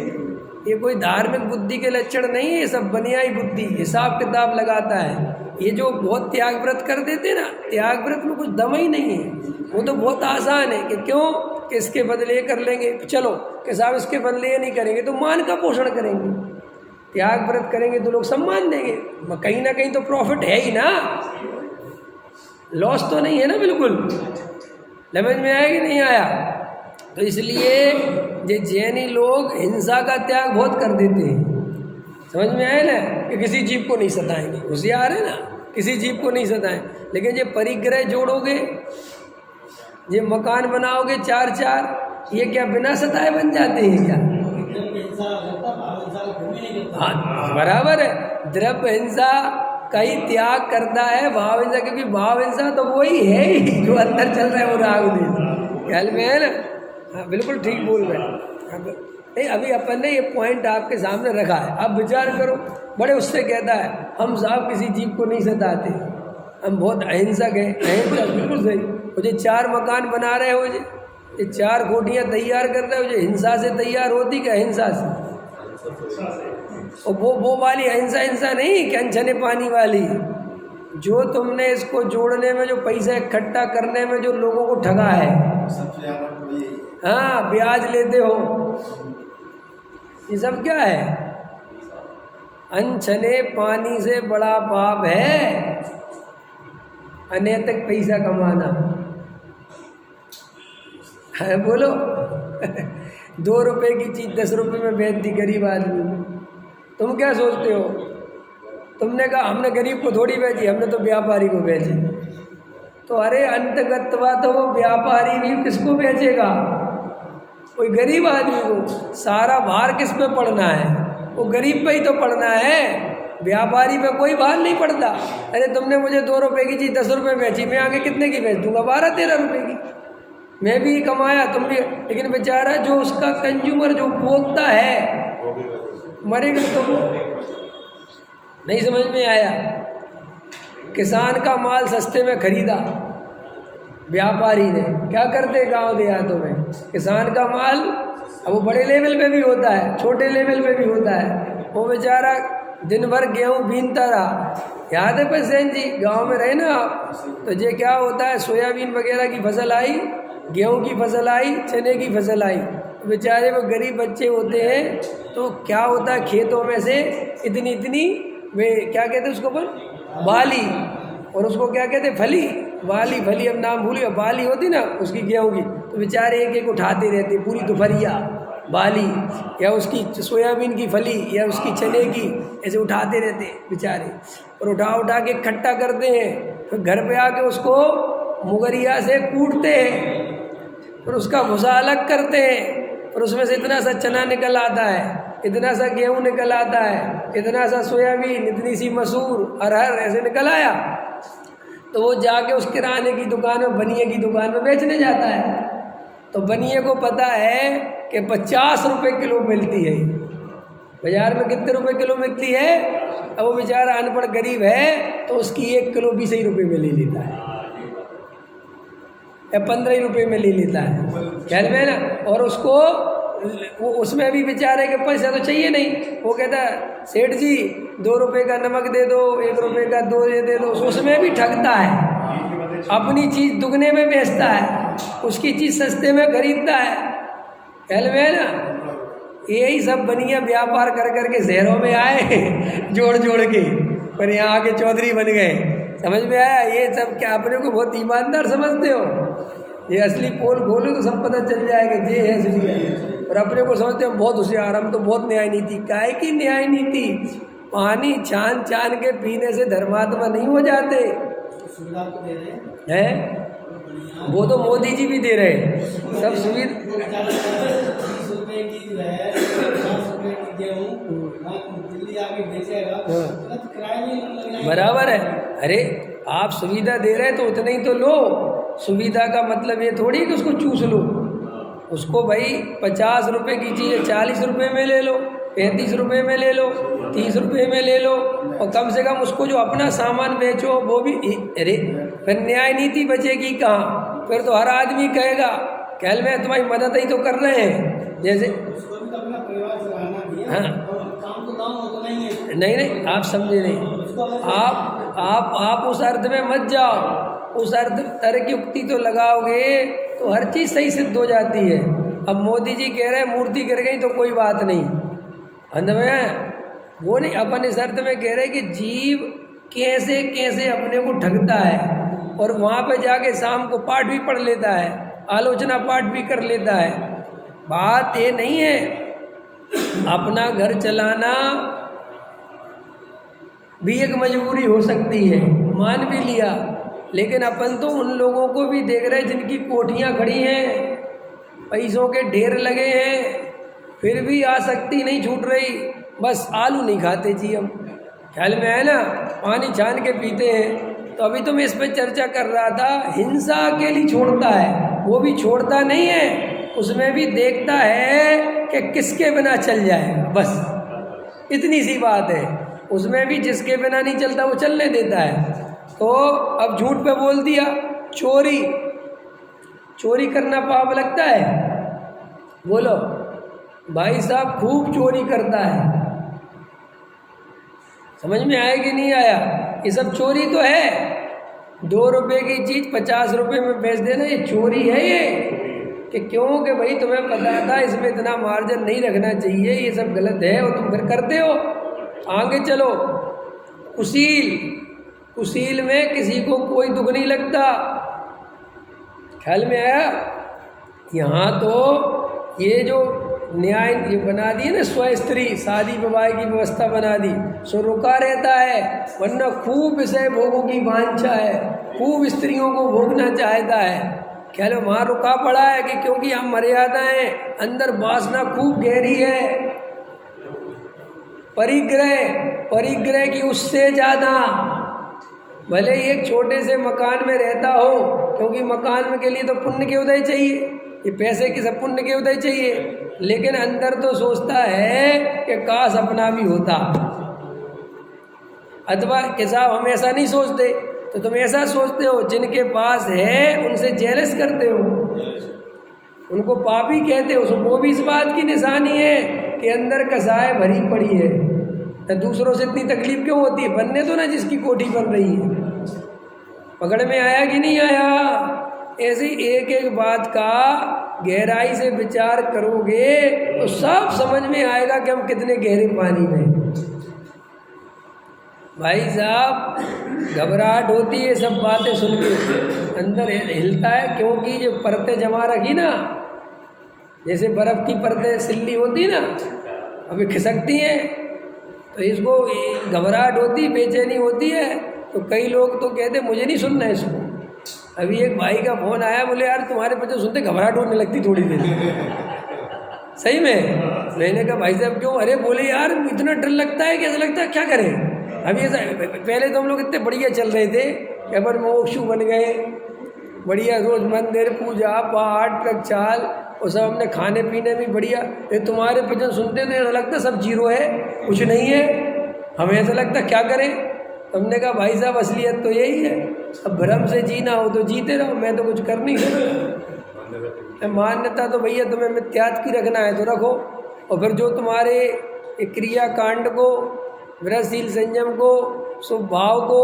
ये कोई धार्मिक बुद्धि के लक्षण नहीं है, ये सब बनियाई बुद्धि, हिसाब किताब लगाता है। ये जो बहुत त्याग व्रत कर देते ना, त्याग व्रत में कुछ दम ही नहीं है। वो तो बहुत आसान है कि क्यों कि इसके बदले कर लेंगे, चलो कि साहब इसके बदले ये नहीं करेंगे तो मान का पोषण करेंगे। त्याग व्रत करेंगे तो लोग सम्मान देंगे, कहीं ना कहीं तो प्रॉफिट है ही ना, लॉस तो नहीं है ना बिल्कुल। समझ में आया कि नहीं आया? तो इसलिए ये जैनी लोग हिंसा का त्याग बहुत कर देते हैं। समझ में आया ना, कि किसी जीव को नहीं सताएंगे, होशियार है ना, किसी जीव को नहीं सताएं। लेकिन ये परिग्रह जोड़ोगे, ये मकान बनाओगे 4-4, ये क्या बिना सताए बन जाते हैं क्या? हाँ बराबर है, द्रव्य हिंसा का ही त्याग करता है भाव हिंसा, क्योंकि भाव हिंसा तो वही है ही जो अंदर चल रहा है, वो राग देश ख्याल में है ना। हाँ बिल्कुल ठीक बोल रहे हैं। नहीं अभी अपन ने ये पॉइंट आपके सामने रखा है, आप विचार करो। बड़े उससे कहता है हम साहब किसी जीव को नहीं सताते, हम बहुत अहिंसक हैं। अहिंसक बिल्कुल सही। मुझे 4 मकान बना रहे हो, ये 4 कोठियाँ तैयार कर रहे हो, जो हिंसा से तैयार होती कि अहिंसा से? और वो वाली अहिंसा हिंसा नहीं कि अनछने पानी वाली, जो तुमने इसको जोड़ने में, जो पैसा इकट्ठा करने में जो लोगों को ठगा है, हाँ ब्याज लेते हो, ये सब क्या है? अनछने पानी से बड़ा पाप है अनैतिक पैसा कमाना है। बोलो 2 रुपए की चीज 10 रुपए में बेच दी गरीब आदमी। तुम क्या सोचते हो? तुमने कहा हमने गरीब को थोड़ी बेची, हमने तो व्यापारी को बेची। तो अरे अंतगतवा तो वो व्यापारी भी किसको बेचेगा? कोई गरीब आदमी को। सारा भार किस पे पड़ना है? वो गरीब पे ही तो पड़ना है, व्यापारी पे कोई भार नहीं पड़ता। अरे तुमने मुझे 2 रुपए की चीज़ 10 रुपए बेची, मैं आगे कितने की बेच दूंगा? 12-13 रुपए की। मैं भी कमाया, तुम भी, लेकिन बेचारा जो उसका कंज्यूमर, जो उपभोक्ता है, मरेगा तो नहीं। समझ में आया? किसान का माल सस्ते में खरीदा व्यापारी ने, क्या करते गांव देहातों में? किसान का माल, अब वो बड़े लेवल पे भी होता है, छोटे लेवल पे भी होता है, वो बेचारा दिन भर गेहूँ बीनता रहा। याद है प्रसेन जी, गांव में रहे ना आप, तो ये क्या होता है, सोयाबीन वगैरह की फसल आई, गेहूँ की फसल आई, चने की फसल आई, तो बेचारे वो गरीब बच्चे होते हैं, तो क्या होता है खेतों में से इतनी इतनी, वे क्या कहते हैं उसको पर, बाली, और उसको क्या कहते हैं, फली, बाली फली, अब नाम भूल गया, बाली होती ना उसकी गेहूँ की, तो बेचारे एक एक उठाते रहते, पूरी दोपहरिया बाली, या उसकी सोयाबीन की फली, या उसकी चने की, ऐसे उठाते रहते बेचारे, और उठा के इकट्ठा करते हैं। फिर घर पे आके उसको मुगरिया से कूटते हैं, और उसका भूसा अलग करते हैं, और उसमें से इतना सा चना निकल आता है, इतना सा गेहूँ निकल आता है, इतना सा सोयाबीन, इतनी सी मसूर, अरहर, ऐसे निकल आया, तो वो जाके उस किराने की दुकान में, बनिए की दुकान में बेचने जाता है। तो बनिए को पता है कि 50 रुपए किलो मिलती है, बाजार में कितने रुपए किलो मिलती है? अब वो बेचारा अनपढ़ गरीब है, तो उसकी 1 किलो 20 ही रुपये में ले लेता है, या 15 रुपये में ले लेता है, ख्याल में ना। और उसको वो उसमें भी बेचारे के पैसा तो चाहिए नहीं, वो कहता है सेठ जी 2 रुपये का नमक दे दो, 1 रुपये का 2 दे दो, उसमें भी ठगता है, अपनी चीज़ दुगने में बेचता है, उसकी चीज़ सस्ते में खरीदता है, ख्याल में ना। यही सब बनिया व्यापार कर करके शहरों में आए जोड़ जोड़ के, पर यहाँ आके चौधरी बन गए। समझ में आया? ये सब क्या अपने को बहुत ईमानदार समझते हो? ये असली पोल खोलो तो सब पता चल जाएगा, ये है असली है। और अपने को समझते हो बहुत होशियार, हम तो बहुत न्याय नीति। काहे की न्याय नीति? पानी छान छान के पीने से धर्मात्मा नहीं हो जाते हैं। वो तो मोदी जी भी दे रहे हैं सब सुविधा। बराबर है। अरे आप सुविधा दे रहे हैं तो उतना ही तो लो। सुविधा का मतलब ये थोड़ी कि उसको चूस लो। उसको भाई 50 रुपए की चीज़ 40 रुपए में ले लो, 35 रुपए में ले लो, 30 रुपए में ले लो, और कम से कम उसको जो अपना सामान बेचो वो भी। अरे फिर न्याय नीति बचेगी कहाँ? फिर तो हर आदमी कहेगा कहल में तुम्हारी मदद ही तो कर रहे हैं, जैसे हाँ नहीं आप समझे नहीं। आप उस अर्थ में मत जाओ। उस अर्थ युक्ति तो लगाओगे तो हर चीज़ सही सिद्ध हो जाती है। अब मोदी जी कह रहे हैं मूर्ति गिर गई तो कोई बात नहीं, अंध में वो नहीं, अपन इस अर्थ में कह रहे कि जीव कैसे कैसे अपने को ठगता है और वहाँ पे जाके शाम को पाठ भी पढ़ लेता है, आलोचना पाठ भी कर लेता है। बात ये नहीं है, अपना घर चलाना भी एक मजबूरी हो सकती है, मान भी लिया, लेकिन अपन तो उन लोगों को भी देख रहे हैं जिनकी कोठियाँ खड़ी हैं, पैसों के ढेर लगे हैं, फिर भी आसक्ति नहीं छूट रही, बस आलू नहीं खाते जी हम, ख्याल में है ना, पानी छान के पीते हैं। तो अभी तो मैं इस पर चर्चा कर रहा था, हिंसा अकेली छोड़ता है, वो भी छोड़ता नहीं है, उसमें भी देखता है कि किसके बिना चल जाए, बस इतनी सी बात है। उसमें भी जिसके बिना नहीं चलता वो चलने देता है। तो अब झूठ पे बोल दिया, चोरी, चोरी करना पाप लगता है? बोलो भाई साहब, खूब चोरी करता है, समझ में आया कि नहीं आया? ये सब चोरी तो है। 2 रुपए की चीज़ 50 रुपए में बेच देना, ये चोरी है ये, कि क्यों? कि भाई तुम्हें पता था इसमें इतना मार्जिन नहीं रखना चाहिए, ये सब गलत है और तुम फिर करते हो। आगे चलो, उसील में किसी को कोई दुख नहीं लगता, ख्याल में आया? यहाँ तो ये जो न्याय ये बना दी ना, स्त्री शादी विवाह की व्यवस्था बना दी, सो रुका रहता है, वरना खूब विषय भोगों की वांछा है, खूब स्त्रियों को भोगना चाहता है, ख्याल में वहाँ रुका पड़ा है कि क्योंकि हम मर्यादाएं, अंदर वासना खूब गहरी है, परिग्रह की उससे ज़्यादा। भले ही एक छोटे से मकान में रहता हो, क्योंकि मकान में के लिए तो पुण्य के उदय चाहिए, ये पैसे की सब पुण्य के उदय चाहिए, लेकिन अंदर तो सोचता है कि काश अपना भी होता। अथवा कि साहब हम ऐसा नहीं सोचते, तो तुम ऐसा सोचते हो, जिनके पास है उनसे जेलस करते हो, उनको पापी कहते हो। सो वो भी इस बात की निशानी है कि अंदर कसाय भरी पड़ी है, तो दूसरों से इतनी तकलीफ क्यों होती है? बनने दो ना जिसकी कोठी बन रही है। पकड़ में आया कि नहीं आया? ऐसी एक एक बात का गहराई से विचार करोगे तो सब समझ में आएगा कि हम कितने गहरे पानी में। भाई साहब, घबराहट होती है सब बातें सुन के, अंदर हिलता है, क्योंकि जो परतें जमा रखी ना, जैसे बर्फ़ की परतें सिल्ली होती ना, अभी खिसकती हैं, तो इसको घबराहट होती, बेचैनी होती है। तो कई लोग तो कहते मुझे नहीं सुनना है इसको। अभी एक भाई का फ़ोन आया, बोले यार तुम्हारे बच्चे सुनते घबराहट होने लगती थोड़ी देर। सही में? मैंने कहा भाई साहब क्यों? अरे बोले यार इतना डर लगता है, कैसा लगता है, क्या करें? अभी ऐसा, पहले तो हम लोग इतने बढ़िया चल रहे थे कि अपन मोक्षु बन गए, बढ़िया रोज़ मंदिर पूजा पाठ प्रक्षाल, और सब हमने खाने पीने भी बढ़िया। ये तुम्हारे भजन सुनते तो ऐसा लगता सब जीरो है, कुछ नहीं है, हमें ऐसा लगता क्या करें? हमने कहा भाई साहब असलियत तो यही है, अब भ्रम से जीना हो तो जीते रहो, मैं तो कुछ कर नहीं सकता। मान्यता तो भैया तुम्हें मिथ्यात्व की रखना है तो रखो, और फिर जो तुम्हारे क्रिया कांड को, व्रतशील संयम को, शुभ भाव को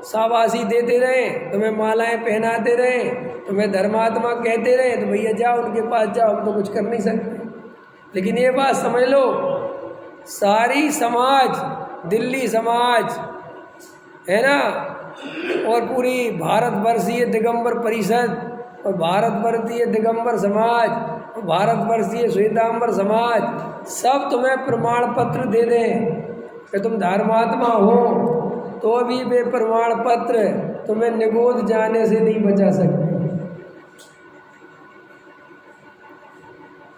शाबाशी देते रहे, तुम्हें मालाएं पहनाते रहे, तुम्हें धर्मात्मा कहते रहे, तो भैया जाओ उनके पास जाओ, हम तो कुछ कर नहीं सकते। लेकिन ये बात समझ लो, सारी समाज, दिल्ली समाज है ना, और पूरी भारतवर्षीय दिगंबर परिषद, और भारतवर्षीय दिगंबर समाज, और भारतवर्षीय श्वेतांबर समाज, सब तुम्हें प्रमाण पत्र दे दें कि तुम धर्मात्मा हो, तो भी वे प्रमाण पत्र तुम्हें निगोद जाने से नहीं बचा सकते।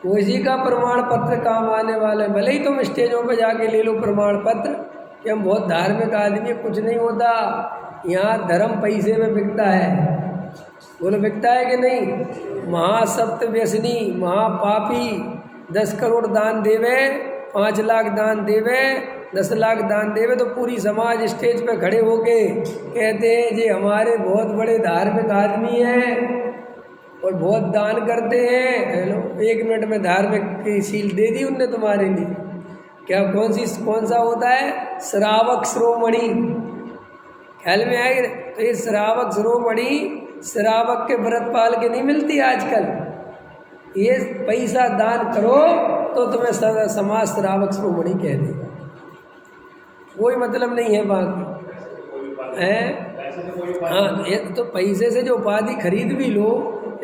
उसी का प्रमाण पत्र काम आने वाला है। भले ही तुम स्टेजों पर जाके ले लो प्रमाण पत्र कि हम बहुत धार्मिक आदमी, कुछ नहीं होता। यहाँ धर्म पैसे में बिकता है, बोलो बिकता है कि नहीं? महासप्त व्यसनी, महापापी 10 करोड़ दान देवे, 5 लाख दान देवे, 10 लाख दान देवे, तो पूरी समाज स्टेज पे खड़े होके कहते हैं जी हमारे बहुत बड़े धार्मिक आदमी हैं और बहुत दान करते हैं। हेलो, 1 मिनट में धार्मिक की सील दे दी उनने तुम्हारे लिए। क्या कौन सा होता है? श्रावक शिरोमणि, ख्याल में आएगा? तो ये श्रावक शिरोमणि, श्रावक के व्रत पाल के नहीं मिलती आजकल। ये पैसा दान करो तो तुम्हें समाज श्रावक शिरोमणि कह देगा। कोई मतलब नहीं है बाकी है। हाँ, ये तो पैसे से जो उपाधि खरीद भी लो,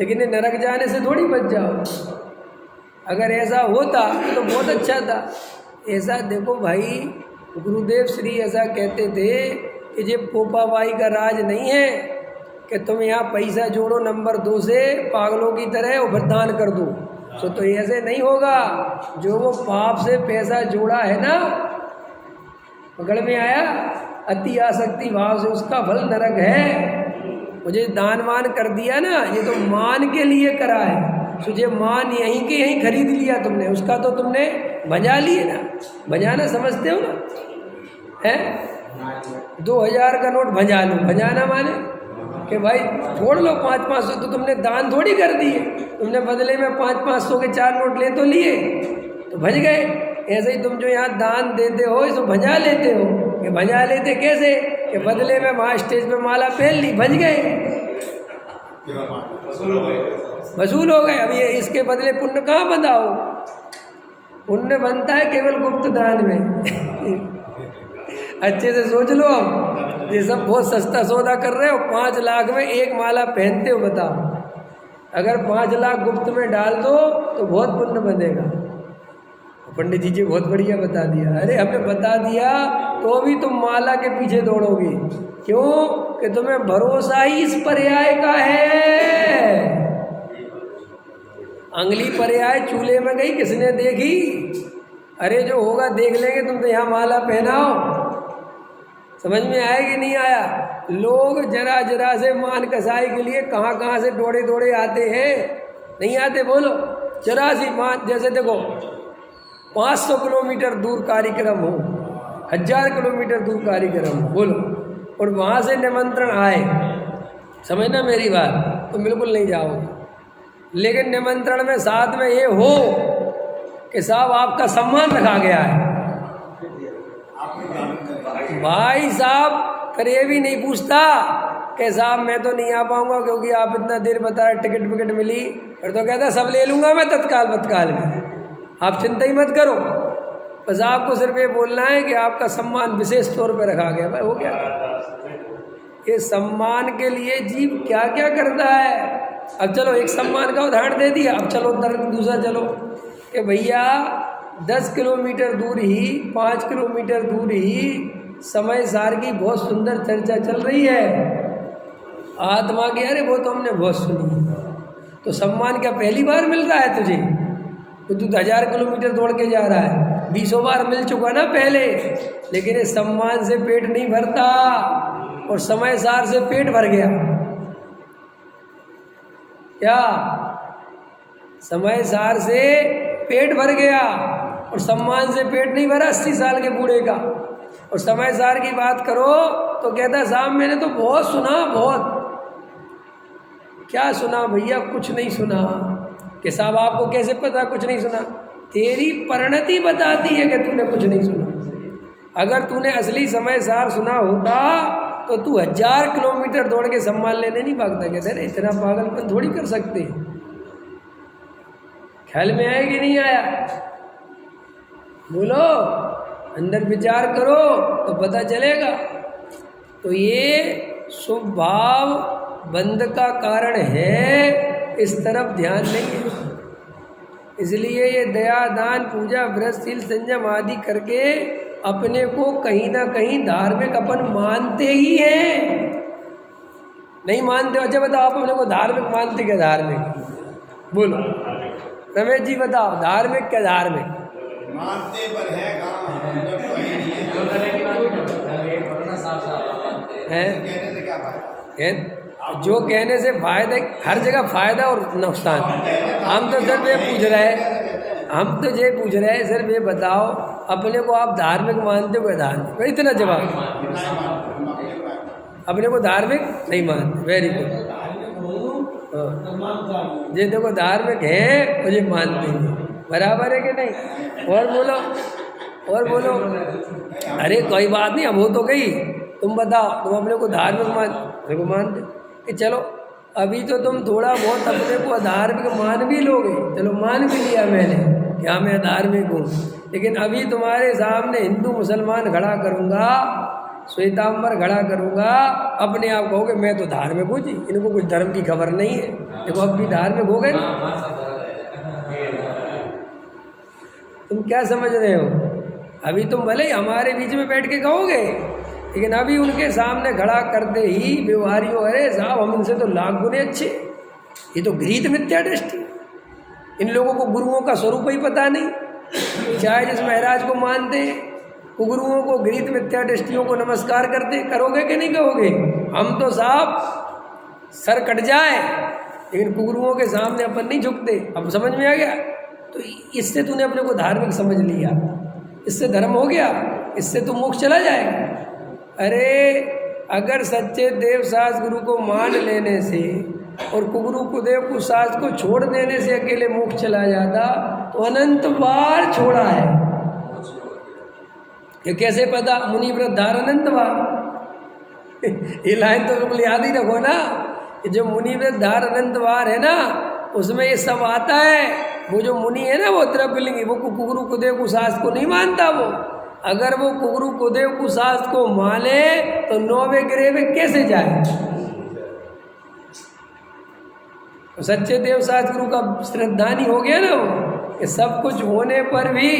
लेकिन ये नरक जाने से थोड़ी बच जाओ। अगर ऐसा होता तो बहुत अच्छा था। ऐसा देखो भाई, गुरुदेव श्री ऐसा कहते थे कि ये पोपाबाई का राज नहीं है कि तुम यहाँ पैसा जोड़ो नंबर 2 से पागलों की तरह और फिर दान कर दो। तो ऐसे नहीं होगा। जो वो पाप से पैसा जोड़ा है ना, पकड़ में आया, अति आसक्ति भाव से, उसका फल नरक है। मुझे दान मान कर दिया ना, ये तो मान के लिए करा है। तुझे मान यहीं के यहीं खरीद लिया तुमने, उसका तो तुमने भजा लिए ना। भजाना समझते हो ना, है 2000 का नोट भजा लो। भजाना माने कि भाई छोड़ लो 500-500, तो तुमने दान थोड़ी कर दिए। तुमने बदले में 500-500 के 4 नोट ले तो लिए, तो भज गए। ऐसे ही तुम जो यहाँ दान देते हो इसको भजा लेते हो। कि भजा लेते कैसे कि बदले में वहाँ स्टेज पे माला पहन ली, भज गए, वसूल हो गए। अब ये इसके बदले पुण्य कहाँ बंधाओ? पुण्य बनता है केवल गुप्त दान में। अच्छे से सोच लो, ये सब बहुत सस्ता सौदा कर रहे हो। 5 लाख में 1 माला पहनते हो, बताओ। अगर 5 लाख गुप्त में डाल दो तो बहुत पुण्य बनेगा। पंडित जी बहुत बढ़िया बता दिया। अरे हमने बता दिया तो भी तुम माला के पीछे दौड़ोगे। क्यों? कि तुम्हें भरोसा ही इस पर्याय का है। अंगली पर्याय चूल्हे में गई, किसने देखी? अरे जो होगा देख लेंगे, तुम तो यहाँ माला पहनाओ। समझ में आया कि नहीं आया? लोग जरा जरा से मान कसाई के लिए कहाँ कहाँ से दौड़े दौड़े आते हैं। नहीं आते? बोलो। जरा सी मान, जैसे देखो 500 किलोमीटर दूर कार्यक्रम हो, 1000 किलोमीटर दूर कार्यक्रम हो, बोलो, और वहाँ से निमंत्रण आए, समझना मेरी बात, तो बिल्कुल नहीं जाओगे। लेकिन निमंत्रण में साथ में ये हो कि साहब आपका सम्मान रखा गया है, भाई साहब करे भी नहीं पूछता कि साहब मैं तो नहीं आ पाऊंगा क्योंकि आप इतना देर बता रहे, टिकट विकेट मिली, फिर तो कहता सब ले लूँगा मैं तत्काल में, आप चिंता ही मत करो। बस आपको सिर्फ ये बोलना है कि आपका सम्मान विशेष तौर पर रखा गया। भाई हो गया। ये सम्मान के लिए जीव क्या क्या करता है। अब चलो एक सम्मान का उदाहरण दे दिया, अब चलो दूसरा चलो कि भैया 10 किलोमीटर दूर ही, 5 किलोमीटर दूर ही समय सार की बहुत सुंदर चर्चा चल रही है आत्मा की। अरे वो तो हमने बहुत सुनी। तो सम्मान क्या पहली बार मिल रहा है तुझे? तो तू 1000 किलोमीटर दौड़ के जा रहा है, 20 बार मिल चुका ना पहले। लेकिन इस सम्मान से पेट नहीं भरता, और समय सार से पेट भर गया। क्या? समय सार से पेट भर गया और सम्मान से पेट नहीं भरा 80 साल के बूढ़े का। और समय सार की बात करो तो कहता साहब मैंने तो बहुत सुना, बहुत। क्या सुना भैया? कुछ नहीं सुना। कि साहब आपको कैसे पता कुछ नहीं सुना? तेरी परिणति बताती है कि तूने कुछ नहीं सुना। अगर तूने असली समय सार सुना होता तो तू 1000 किलोमीटर दौड़ के सम्मान लेने नहीं भागता। कहते हैं इतना पागलपन थोड़ी कर सकते। ख्याल में आया कि नहीं आया? बोलो, अंदर विचार करो तो पता चलेगा। तो ये शुभ भाव बंध का कारण है, इस तरफ ध्यान नहीं है। इसलिए ये दया, दान, पूजा, व्रत, शील, संयम आदि करके अपने को कहीं ना कहीं धार्मिक अपन मानते ही हैं। नहीं मानते? अच्छा बताओ, आप अपने को धार्मिक मानते क्या? धार्मिक बोलो रमेश जी, बताओ धार्मिक क्या? धार्मिक मानते पर है जो कहने से फायदा, हर जगह फायदा और नुकसान। हम तो सिर्फ ये पूछ रहे हैं, सिर्फ ये बताओ अपने को आप धार्मिक मानते हो? धार्मिक, इतना जवाब। अपने को धार्मिक नहीं मानते, वेरी गुड। ये देखो धार्मिक है मुझे मानते हैं, बराबर है कि नहीं? और बोलो। अरे कोई बात नहीं, अब हो तो गई। तुम बताओ, तुम अपने को धार्मिक मानते कि चलो अभी तो तुम थोड़ा बहुत अपने को धार्मिक मान भी लोगे। चलो मान भी लिया मैंने, कि हाँ मैं धार्मिक हूँ, लेकिन अभी तुम्हारे सामने हिंदू मुसलमान खड़ा करूँगा, श्वेतांबर खड़ा करूँगा, अपने आप कहोगे मैं तो धार्मिक हूँ जी, इनको कुछ धर्म की खबर नहीं है। देखो अब भी धार्मिक हो गए ना। तुम क्या समझ रहे हो? अभी तुम भले ही हमारे बीच में बैठ के कहोगे, लेकिन अभी उनके सामने खड़ा करते ही व्यवहारियों, अरे साहब हम इनसे तो लाख गुने अच्छे, ये तो घृत मिथ्या दृष्टि। इन लोगों को गुरुओं का स्वरूप ही पता नहीं। चाहे जिस महाराज को मानते हैं वो गुरुओं को घृत मिथ्या दृष्टियों को नमस्कार करते, करोगे कि नहीं कहोगे? हम तो साहब सर कट जाए लेकिन गुरुओं के सामने अपन नहीं झुकते। अब समझ में आ गया? तो इससे तूने अपने को धार्मिक समझ लिया, इससे धर्म हो गया, इससे तो मोक्ष चला जाएगा। अरे अगर सच्चे देव सास गुरु को मान लेने से और कुगुरु कुदेव कुशास्त्र को छोड़ देने से अकेले मोक्ष चला जाता तो अनंत बार छोड़ा है। ये कैसे पता? मुनि व्रतधार अनंत बार। ये लाइन तो बिल्कुल याद ही रखो ना, जो मुनि व्रतधार अनंत बार है ना, उसमें ये सब आता है। वो जो मुनि है ना, वो द्रव्यलिंगी, वो कुगुरु कुदेव कुशास्त्र को नहीं मानता। वो अगर वो कुगुरु कुदेव कुशास्त्र को माने तो 9वें ग्रह में कैसे जाए? तो सच्चे देव सास गुरु का श्रद्धानी हो गया ना वो, कि सब कुछ होने पर भी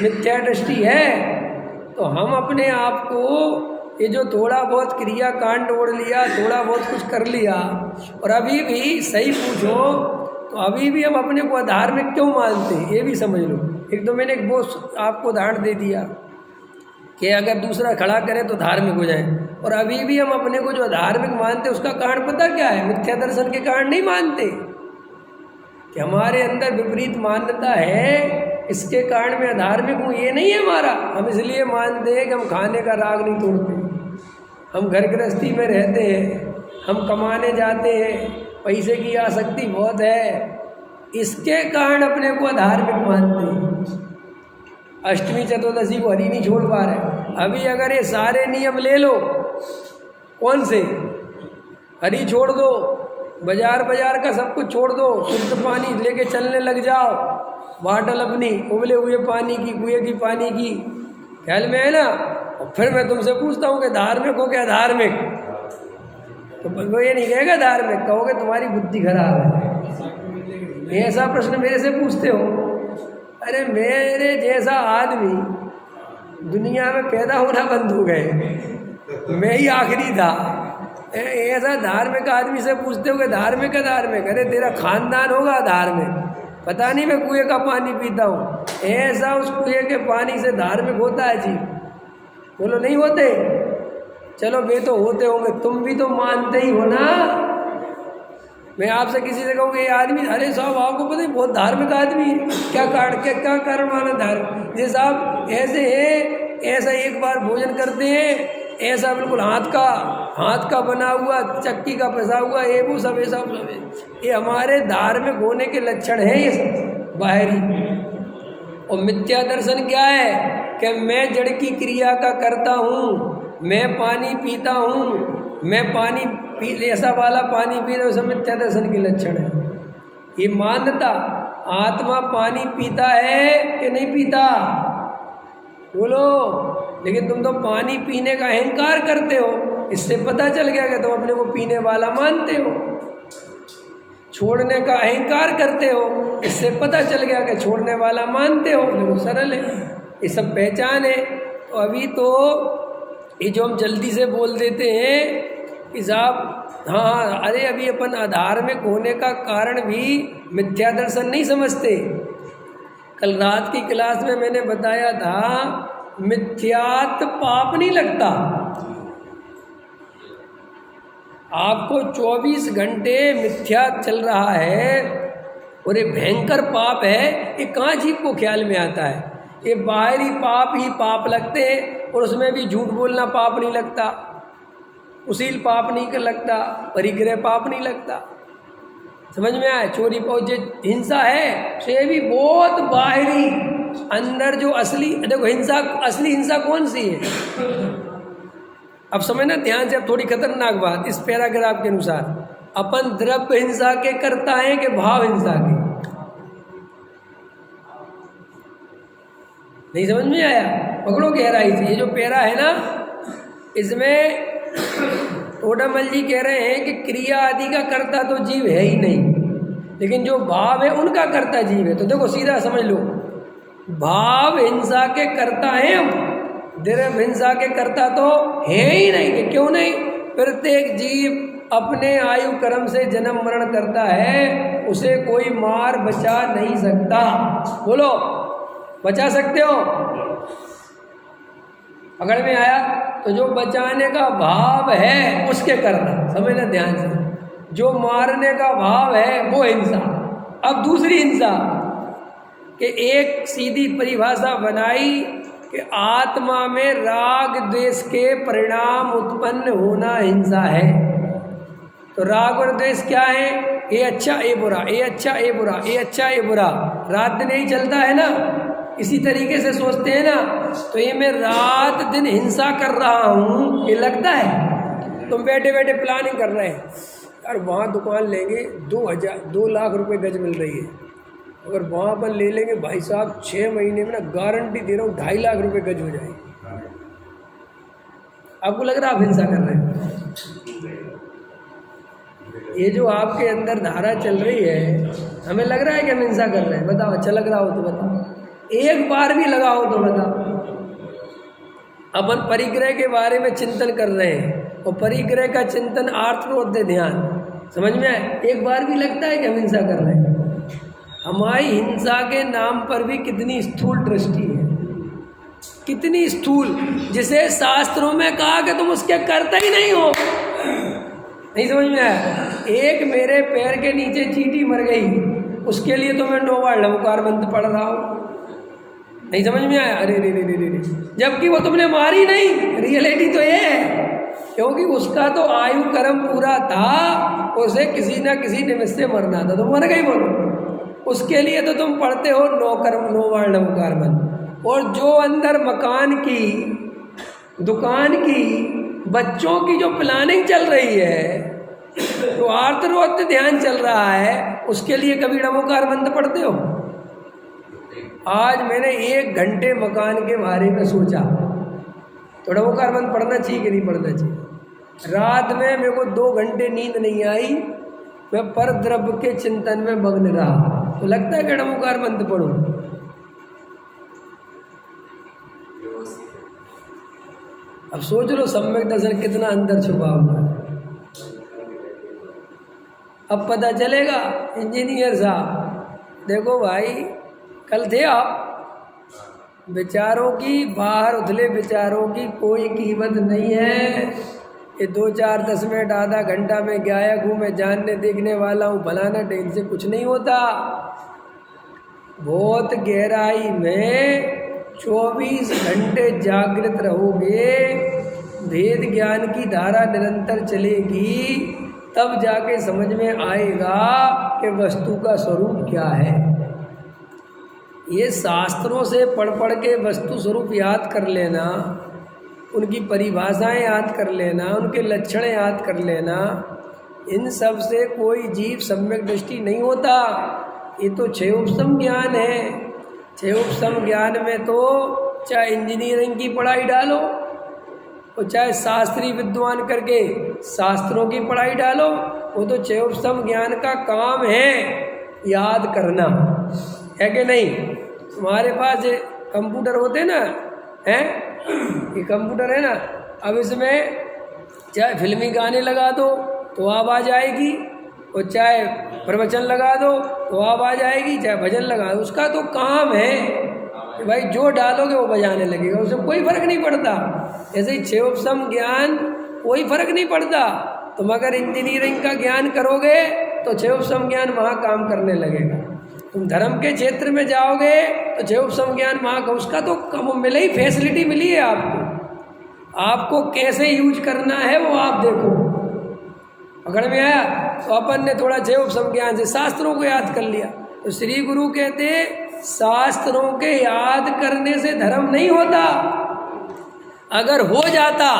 मिथ्या दृष्टि है। तो हम अपने आप को ये जो थोड़ा बहुत क्रिया कांड ओढ़ लिया, थोड़ा बहुत कुछ कर लिया, और अभी भी सही पूछो तो अभी भी हम अपने को अधार्मिक क्यों मानते हैं, ये भी समझ लो। एक तो मैंने एक बहुत आपको उदाहरण दे दिया कि अगर दूसरा खड़ा करे तो धार्मिक हो जाए, और अभी भी हम अपने को जो धार्मिक मानते उसका कारण पता क्या है? मिथ्या दर्शन के कारण नहीं मानते, कि हमारे अंदर विपरीत मान्यता है, इसके कारण मैं अधार्मिक हूँ, ये नहीं है हमारा। हम इसलिए मानते हैं कि हम खाने का राग नहीं तोड़ते, हम घर गृहस्थी में रहते हैं, हम कमाने जाते हैं, पैसे की आसक्ति बहुत है, इसके कारण अपने को अधार्मिक मानते हैं। अष्टमी चतुर्दशी को हरि नहीं छोड़ पा रहे। अभी अगर ये सारे नियम ले लो, कौन से? हरि छोड़ दो, बाजार का सब कुछ छोड़ दो, शुद्ध पानी लेके चलने लग जाओ, बाटल अपनी उबले हुए पानी की, कुएं की पानी की, ख्याल में है ना। और फिर मैं तुमसे पूछता हूँ कि धार्मिक हो क्या धार्मिक? तो वो ये नहीं कहेगा धार्मिक, कहोगे तुम्हारी बुद्धि खराब है। ऐसा प्रश्न मेरे से पूछते हो? अरे मेरे जैसा आदमी दुनिया में पैदा होना बंद हो गए, मैं ही आखिरी था। ऐसा धार्मिक आदमी से पूछते हो कि धार्मिक है धार्मिक? अरे तेरा खानदान होगा धार्मिक, पता नहीं मैं कुएं का पानी पीता हूँ। ऐसा उस कुएं के पानी से धार्मिक होता है जी? बोलो नहीं होते। चलो वे तो होते होंगे, तुम भी तो मानते ही हो ना। मैं आपसे किसी से कहूँ ये आदमी, अरे साहब आपको पता है बहुत धार्मिक आदमी है, क्या कारण माना धार्मिक? ये साहब ऐसे है, ऐसा एक बार भोजन करते हैं, ऐसा बिल्कुल हाथ का बना हुआ, चक्की का पिसा हुआ, ये वो सब ऐसा सब, ये हमारे धार्मिक होने के लक्षण हैं ये सब बाहरी। और मिथ्या दर्शन क्या है? कि मैं जड़ की क्रिया का करता हूँ, मैं पानी पीता हूँ, मैं पानी ऐसा वाला पानी पी रहा हूँ, सब मिथ्या दर्शन के लक्षण है। ये मान्यता, आत्मा पानी पीता है कि नहीं पीता? बोलो। लेकिन तुम तो पानी पीने का अहंकार करते हो, इससे पता चल गया कि तुम अपने को पीने वाला मानते हो। छोड़ने का अहंकार करते हो, इससे पता चल गया कि छोड़ने वाला मानते हो। देखो सरल है, ये सब पहचान है। तो अभी तो ये जो हम जल्दी से बोल देते हैं कि साहब हाँ, अरे अभी अपन अधार्मिक होने का कारण भी मिथ्या दर्शन नहीं समझते। कल रात की क्लास में मैंने बताया था, मिथ्यात पाप नहीं लगता। आपको 24 घंटे मिथ्या चल रहा है और ये भयंकर पाप है, ये कहाँ जीव को ख्याल में आता है? ये बाहरी पाप ही पाप लगते हैं, और उसमें भी झूठ बोलना पाप नहीं लगता, उसील पाप नहीं लगता, परिग्रह पाप नहीं लगता। समझ में आए? चोरी जो हिंसा है तो ये भी बहुत बाहरी, अंदर जो असली, देखो हिंसा, असली हिंसा कौन सी है? अब समझना ध्यान से, अब थोड़ी खतरनाक बात इस पैराग्राफ के अनुसार, अपन द्रव्य हिंसा के करता है कि भाव हिंसा के? नहीं समझ में आया? पकड़ो गहराई से। ये जो पैरा है ना, इसमें टोडामल जी कह रहे हैं कि क्रिया आदि का कर्ता तो जीव है ही नहीं, लेकिन जो भाव है उनका कर्ता जीव है। तो देखो सीधा समझ लो, भाव हिंसा के कर्ता हैं हम, द्रव्य हिंसा के कर्ता तो है ही नहीं। कि क्यों नहीं? प्रत्येक जीव अपने आयु कर्म से जन्म मरण करता है, उसे कोई मार बचा नहीं सकता। बोलो, बचा सकते हो? पकड़ में आया? तो जो बचाने का भाव है उसके कर्ता, समझना ध्यान से। जो मारने का भाव है वो हिंसा। अब दूसरी हिंसा कि एक सीधी परिभाषा बनाई कि आत्मा में राग द्वेष के परिणाम उत्पन्न होना हिंसा है। तो राग और द्वेष क्या है? ये अच्छा ये बुरा, ये अच्छा ये बुरा, ये अच्छा ये बुरा, रात दिन यही चलता है ना, इसी तरीके से सोचते हैं ना। तो ये मैं रात दिन हिंसा कर रहा हूँ, ये लगता है? तुम बैठे बैठे प्लानिंग कर रहे हैं, यार वहाँ दुकान लेंगे 2 लाख रुपए गज मिल रही है, अगर वहाँ पर ले लेंगे भाई साहब 6 महीने में ना गारंटी दे रहा हूँ 2.5 लाख रुपए गज हो जाएगी। आपको लग रहा है आप हिंसा कर रहे हैं? ये जो आपके अंदर धारा चल रही है, हमें लग रहा है कि हम हिंसा कर रहे हैं? बताओ, अच्छा लग रहा हो तो बताओ, एक बार भी लगा हो तो बताओ। अपन परिग्रह के बारे में चिंतन कर रहे हैं, और परिग्रह का चिंतन आर्तरोध्य ध्यान, समझ में आए? एक बार भी लगता है कि हम हिंसा कर रहे हैं? हमारी हिंसा के नाम पर भी कितनी स्थूल दृष्टि है, कितनी स्थूल, जिसे शास्त्रों में कहा कि तुम उसके कर्ता ही नहीं हो। नहीं समझ में आया? एक मेरे पैर के नीचे चींटी मर गई, उसके लिए तो मैं 9 बार लवकार मंत्र पढ़ रहा हूँ। नहीं समझ में आया? अरे रे रे रे रे, जबकि वो तुमने मारी नहीं। रियलिटी तो ये है, क्योंकि उसका तो आयु कर्म पूरा था, उसे किसी ना किसी निमित्त से मरना था, तो मर गई बोलो। उसके लिए तो तुम पढ़ते हो 9 कर्म 9 बार लवकार मंत्र। और जो अंदर मकान की, दुकान की, बच्चों की जो प्लानिंग चल रही है, तो आर्तरोक्त ध्यान चल रहा है, उसके लिए कभी नमोकार मंत्र पढ़ते हो? आज मैंने 1 घंटे मकान के बारे में सोचा, तो नमोकार मंत्र पढ़ना चाहिए कि नहीं पढ़ना चाहिए? रात में मेरे को 2 घंटे नींद नहीं आई, मैं पर द्रव्य के चिंतन में मग्न रहा, तो लगता है कि नमोकार मंत्र पढ़ूं? अब सोच लो सम्यक दर्शन कितना अंदर छुपा हुआ है। अब पता चलेगा। इंजीनियर साहब देखो भाई, कल थे आप, विचारों की, बाहर उथले विचारों की कोई कीमत नहीं है। ये 2 4 10 मिनट आधा घंटा में गायक हूँ, मैं जानने देखने वाला हूँ, फलाना टेन से कुछ नहीं होता। बहुत गहराई में 24 घंटे जागृत रहोगे, भेद ज्ञान की धारा निरंतर चलेगी, तब जाके समझ में आएगा कि वस्तु का स्वरूप क्या है। ये शास्त्रों से पढ़ पढ़ के वस्तु स्वरूप याद कर लेना, उनकी परिभाषाएं याद कर लेना, उनके लक्षण याद कर लेना, इन सब से कोई जीव सम्यक दृष्टि नहीं होता। ये तो 6 उपसम ज्ञान है। 6 उपसम ज्ञान में तो चाहे इंजीनियरिंग की पढ़ाई डालो, और चाहे शास्त्रीय विद्वान करके शास्त्रों की पढ़ाई डालो, वो तो 6 उपसम ज्ञान का काम है याद करना, है कि नहीं? तुम्हारे पास कंप्यूटर होते ना, हैं, ये कंप्यूटर है ना, अब इसमें चाहे फिल्मी गाने लगा दो तो आवाज़ आएगी, और चाहे प्रवचन लगा दो तो आवाज़ आएगी, चाहे भजन लगा दो, उसका तो काम है कि भाई जो डालोगे वो बजाने लगेगा, उससे कोई फर्क नहीं पड़ता। ऐसे ही 6 उपसम ज्ञान कोई फर्क नहीं पड़ता। तुम अगर इंजीनियरिंग का ज्ञान करोगे तो 6 उपसम ज्ञान वहाँ काम करने लगेगा। तुम धर्म के क्षेत्र में जाओगे तो 6 उपसम ज्ञान वहाँ का, उसका तो कम मिले ही, फैसिलिटी मिली है आपको, आपको कैसे यूज करना है वो आप देखो। पकड़ में आया? तो अपन ने थोड़ा 6 उपसम ज्ञान से शास्त्रों को याद कर लिया। तो श्री गुरु कहते शास्त्रों के याद करने से धर्म नहीं होता, अगर हो जाता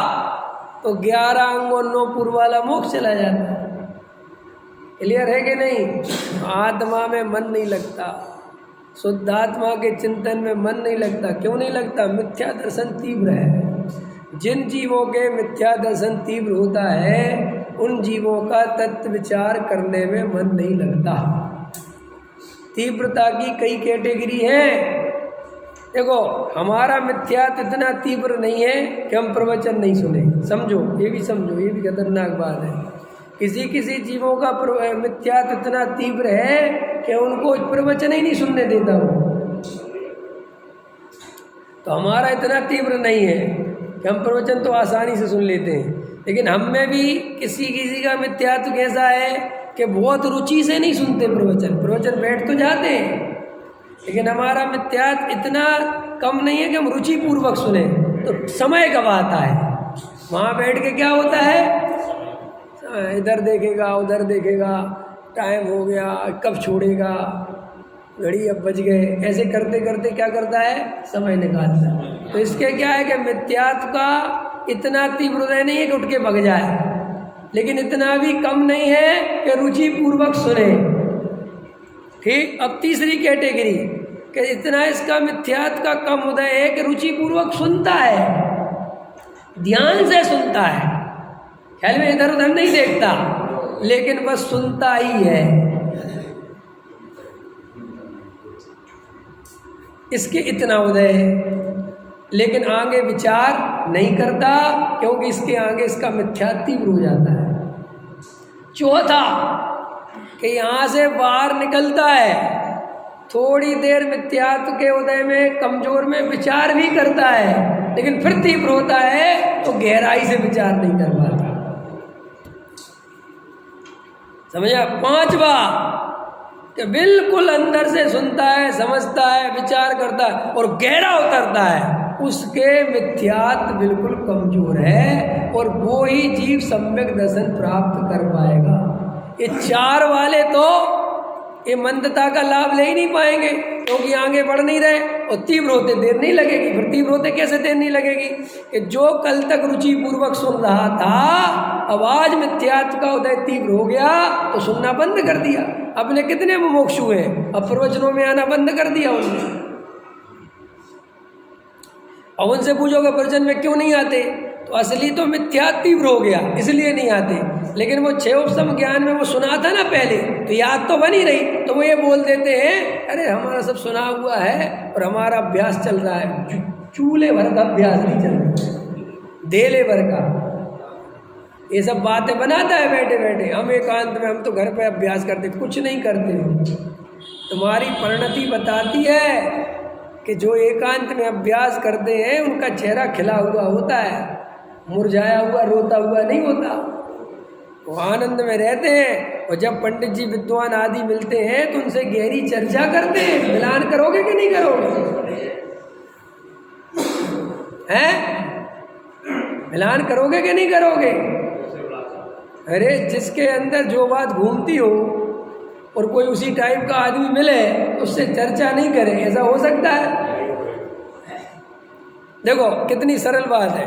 तो 11 अंगों 9 पूर्व वाला मोक्ष चला जाता। क्लियर है कि नहीं? आत्मा में मन नहीं लगता, शुद्धात्मा के चिंतन में मन नहीं लगता। क्यों नहीं लगता? मिथ्या दर्शन तीव्र है। जिन जीवों के मिथ्या दर्शन तीव्र होता है उन जीवों का तत्व विचार करने में मन नहीं लगता। तीव्रता की कई कैटेगरी हैं। देखो, हमारा मिथ्यात्व इतना तीव्र नहीं है कि हम प्रवचन नहीं सुने। समझो, ये भी समझो, ये भी खतरनाक बात है। किसी किसी जीवों का मिथ्यात्व इतना तीव्र है कि उनको प्रवचन ही नहीं सुनने देता वो। तो हमारा इतना तीव्र नहीं है कि हम प्रवचन तो आसानी से सुन लेते हैं। लेकिन हम में भी किसी किसी का मिथ्यात्व कैसा है कि बहुत रुचि से नहीं सुनते प्रवचन बैठ तो जाते हैं, लेकिन हमारा मिथ्यात्व इतना कम नहीं है कि हम रुचि पूर्वक सुने। तो समय कब आता है? वहाँ बैठ के क्या होता है, इधर देखेगा उधर देखेगा, टाइम हो गया, कब छोड़ेगा, घड़ी अब बज गए, ऐसे करते करते क्या करता है, समय निकालता है। तो इसके क्या है कि मिथ्यात्व का इतना तीव्र हृदय नहीं है कि उठ के भग जाए, लेकिन इतना भी कम नहीं है कि रुचि पूर्वक सुने। ठीक। अब तीसरी कैटेगरी कि इतना इसका मिथ्यात्व का कम हृदय है कि रुचि पूर्वक सुनता है, ध्यान से सुनता है, ख्याल में इधर उधर नहीं देखता, लेकिन बस सुनता ही है। इसके इतना उदय है, लेकिन आगे विचार नहीं करता, क्योंकि इसके आगे इसका मिथ्यात्व तीव्र हो जाता है। चौथा कि यहाँ से बाहर निकलता है, थोड़ी देर मिथ्यात्व के उदय में कमजोर में विचार भी करता है, लेकिन फिर तीव्र होता है तो गहराई से विचार नहीं कर पाता। समझा? पांचवा कि बिल्कुल अंदर से सुनता है, समझता है, विचार करता है और गहरा उतरता है, उसके मिथ्यात्व बिल्कुल कमजोर है और वो ही जीव सम्यक दर्शन प्राप्त कर पाएगा। ये चार वाले तो ये मंदता का लाभ ले ही नहीं पाएंगे, क्योंकि आगे बढ़ नहीं रहे और तीव्र होते देर नहीं लगेगी। फिर तीव्र होते कैसे देर नहीं लगेगी कि जो कल तक रुचि पूर्वक सुन रहा था, अब आज मिथ्यात्व का उदय तीव्र हो गया तो सुनना बंद कर दिया। अपने कितने मुमुक्षु हैं, अब प्रवचनों में आना बंद कर दिया उन्होंने। और उनसे पूछोगे प्रवचन में क्यों नहीं आते, तो असली तो मिथ्यात्व तीव्र हो गया इसलिए नहीं आते, लेकिन वो छह उपसम ज्ञान में वो सुना था ना पहले, तो याद तो बनी रही, तो वो ये बोल देते हैं अरे हमारा सब सुना हुआ है और हमारा अभ्यास चल रहा है। चूल्हे भर का अभ्यास नहीं चल रहा, देले भर का। ये सब बातें बनाता है बैठे बैठे, हम एकांत में, हम तो घर पे अभ्यास करते, कुछ नहीं करते। तुम्हारी परिणति बताती है कि जो एकांत में अभ्यास करते हैं उनका चेहरा खिला हुआ होता है, मुरझाया हुआ रोता हुआ नहीं होता। वो आनंद में रहते हैं, और जब पंडित जी विद्वान आदि मिलते हैं तो उनसे गहरी चर्चा करते हैं। मिलान करोगे कि नहीं करोगे? हैं? मिलान करोगे कि नहीं करोगे? अरे जिसके अंदर जो बात घूमती हो और कोई उसी टाइप का आदमी मिले तो उससे चर्चा नहीं करे, ऐसा हो सकता है? देखो कितनी सरल बात है।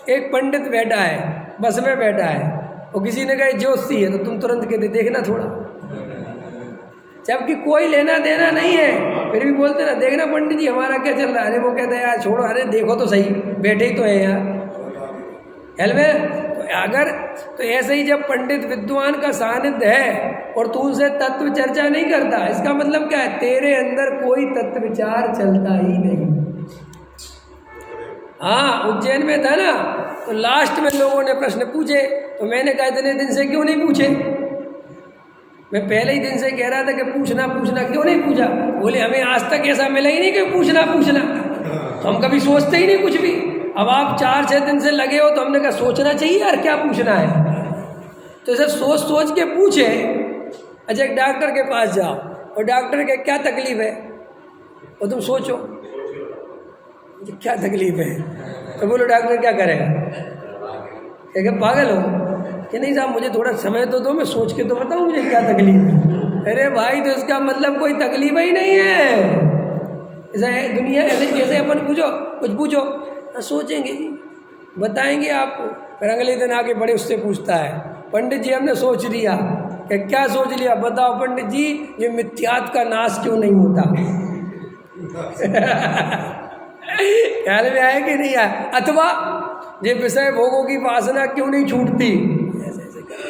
एक पंडित बैठा है, बस में बैठा है, और किसी ने कहा ज्योतिषी है, तो तुम तुरंत कहते देखना थोड़ा, जबकि कोई लेना देना नहीं है, फिर भी बोलते ना देखना पंडित जी हमारा क्या चल रहा है। अरे वो कहता है यार छोड़ो, अरे देखो तो सही, बैठे ही तो है यार, हेल में। तो अगर तो ऐसे ही जब पंडित विद्वान का सानिध्य है और तू उनसे तत्व चर्चा नहीं करता, इसका मतलब क्या है, तेरे अंदर कोई तत्व विचार चलता ही नहीं। हाँ, उज्जैन में था ना, तो लास्ट में लोगों ने प्रश्न पूछे, तो मैंने कहा इतने दिन से क्यों नहीं पूछे? मैं पहले ही दिन से कह रहा था कि पूछना क्यों नहीं पूछा? बोले हमें आज तक ऐसा मिला ही नहीं कि पूछना, तो हम कभी सोचते ही नहीं कुछ भी। अब आप 4-6 दिन से लगे हो, तो हमने कहा सोचना चाहिए यार, क्या पूछना है। तो ऐसे सोच के पूछे। अच्छा, एक डॉक्टर के पास जाओ और डॉक्टर के क्या तकलीफ है, और तुम सोचो क्या तकलीफ है, तो बोलो डॉक्टर क्या करेगा? क्या पागल हो कि नहीं साहब, मुझे थोड़ा समय तो दो, मैं सोच के तो बताऊँ मुझे क्या तकलीफ है। अरे भाई, तो इसका मतलब कोई तकलीफ ही नहीं है। ऐसा है दुनिया, ऐसे अपन कुछ पूछो, सोचेंगे जी, बताएंगे आपको। फिर अगले दिन आके बड़े उससे पूछता है, पंडित जी हमने सोच लिया। क्या सोच लिया? बताओ पंडित जी, ये मिथ्यात्व का नाश क्यों नहीं होता? ख्याल में आया कि नहीं आया? अथवा ये विषय भोगों की वासना क्यों नहीं छूटती, ऐसे ऐसे करो,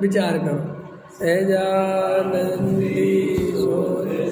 विचार करो। सहजानंदी सोच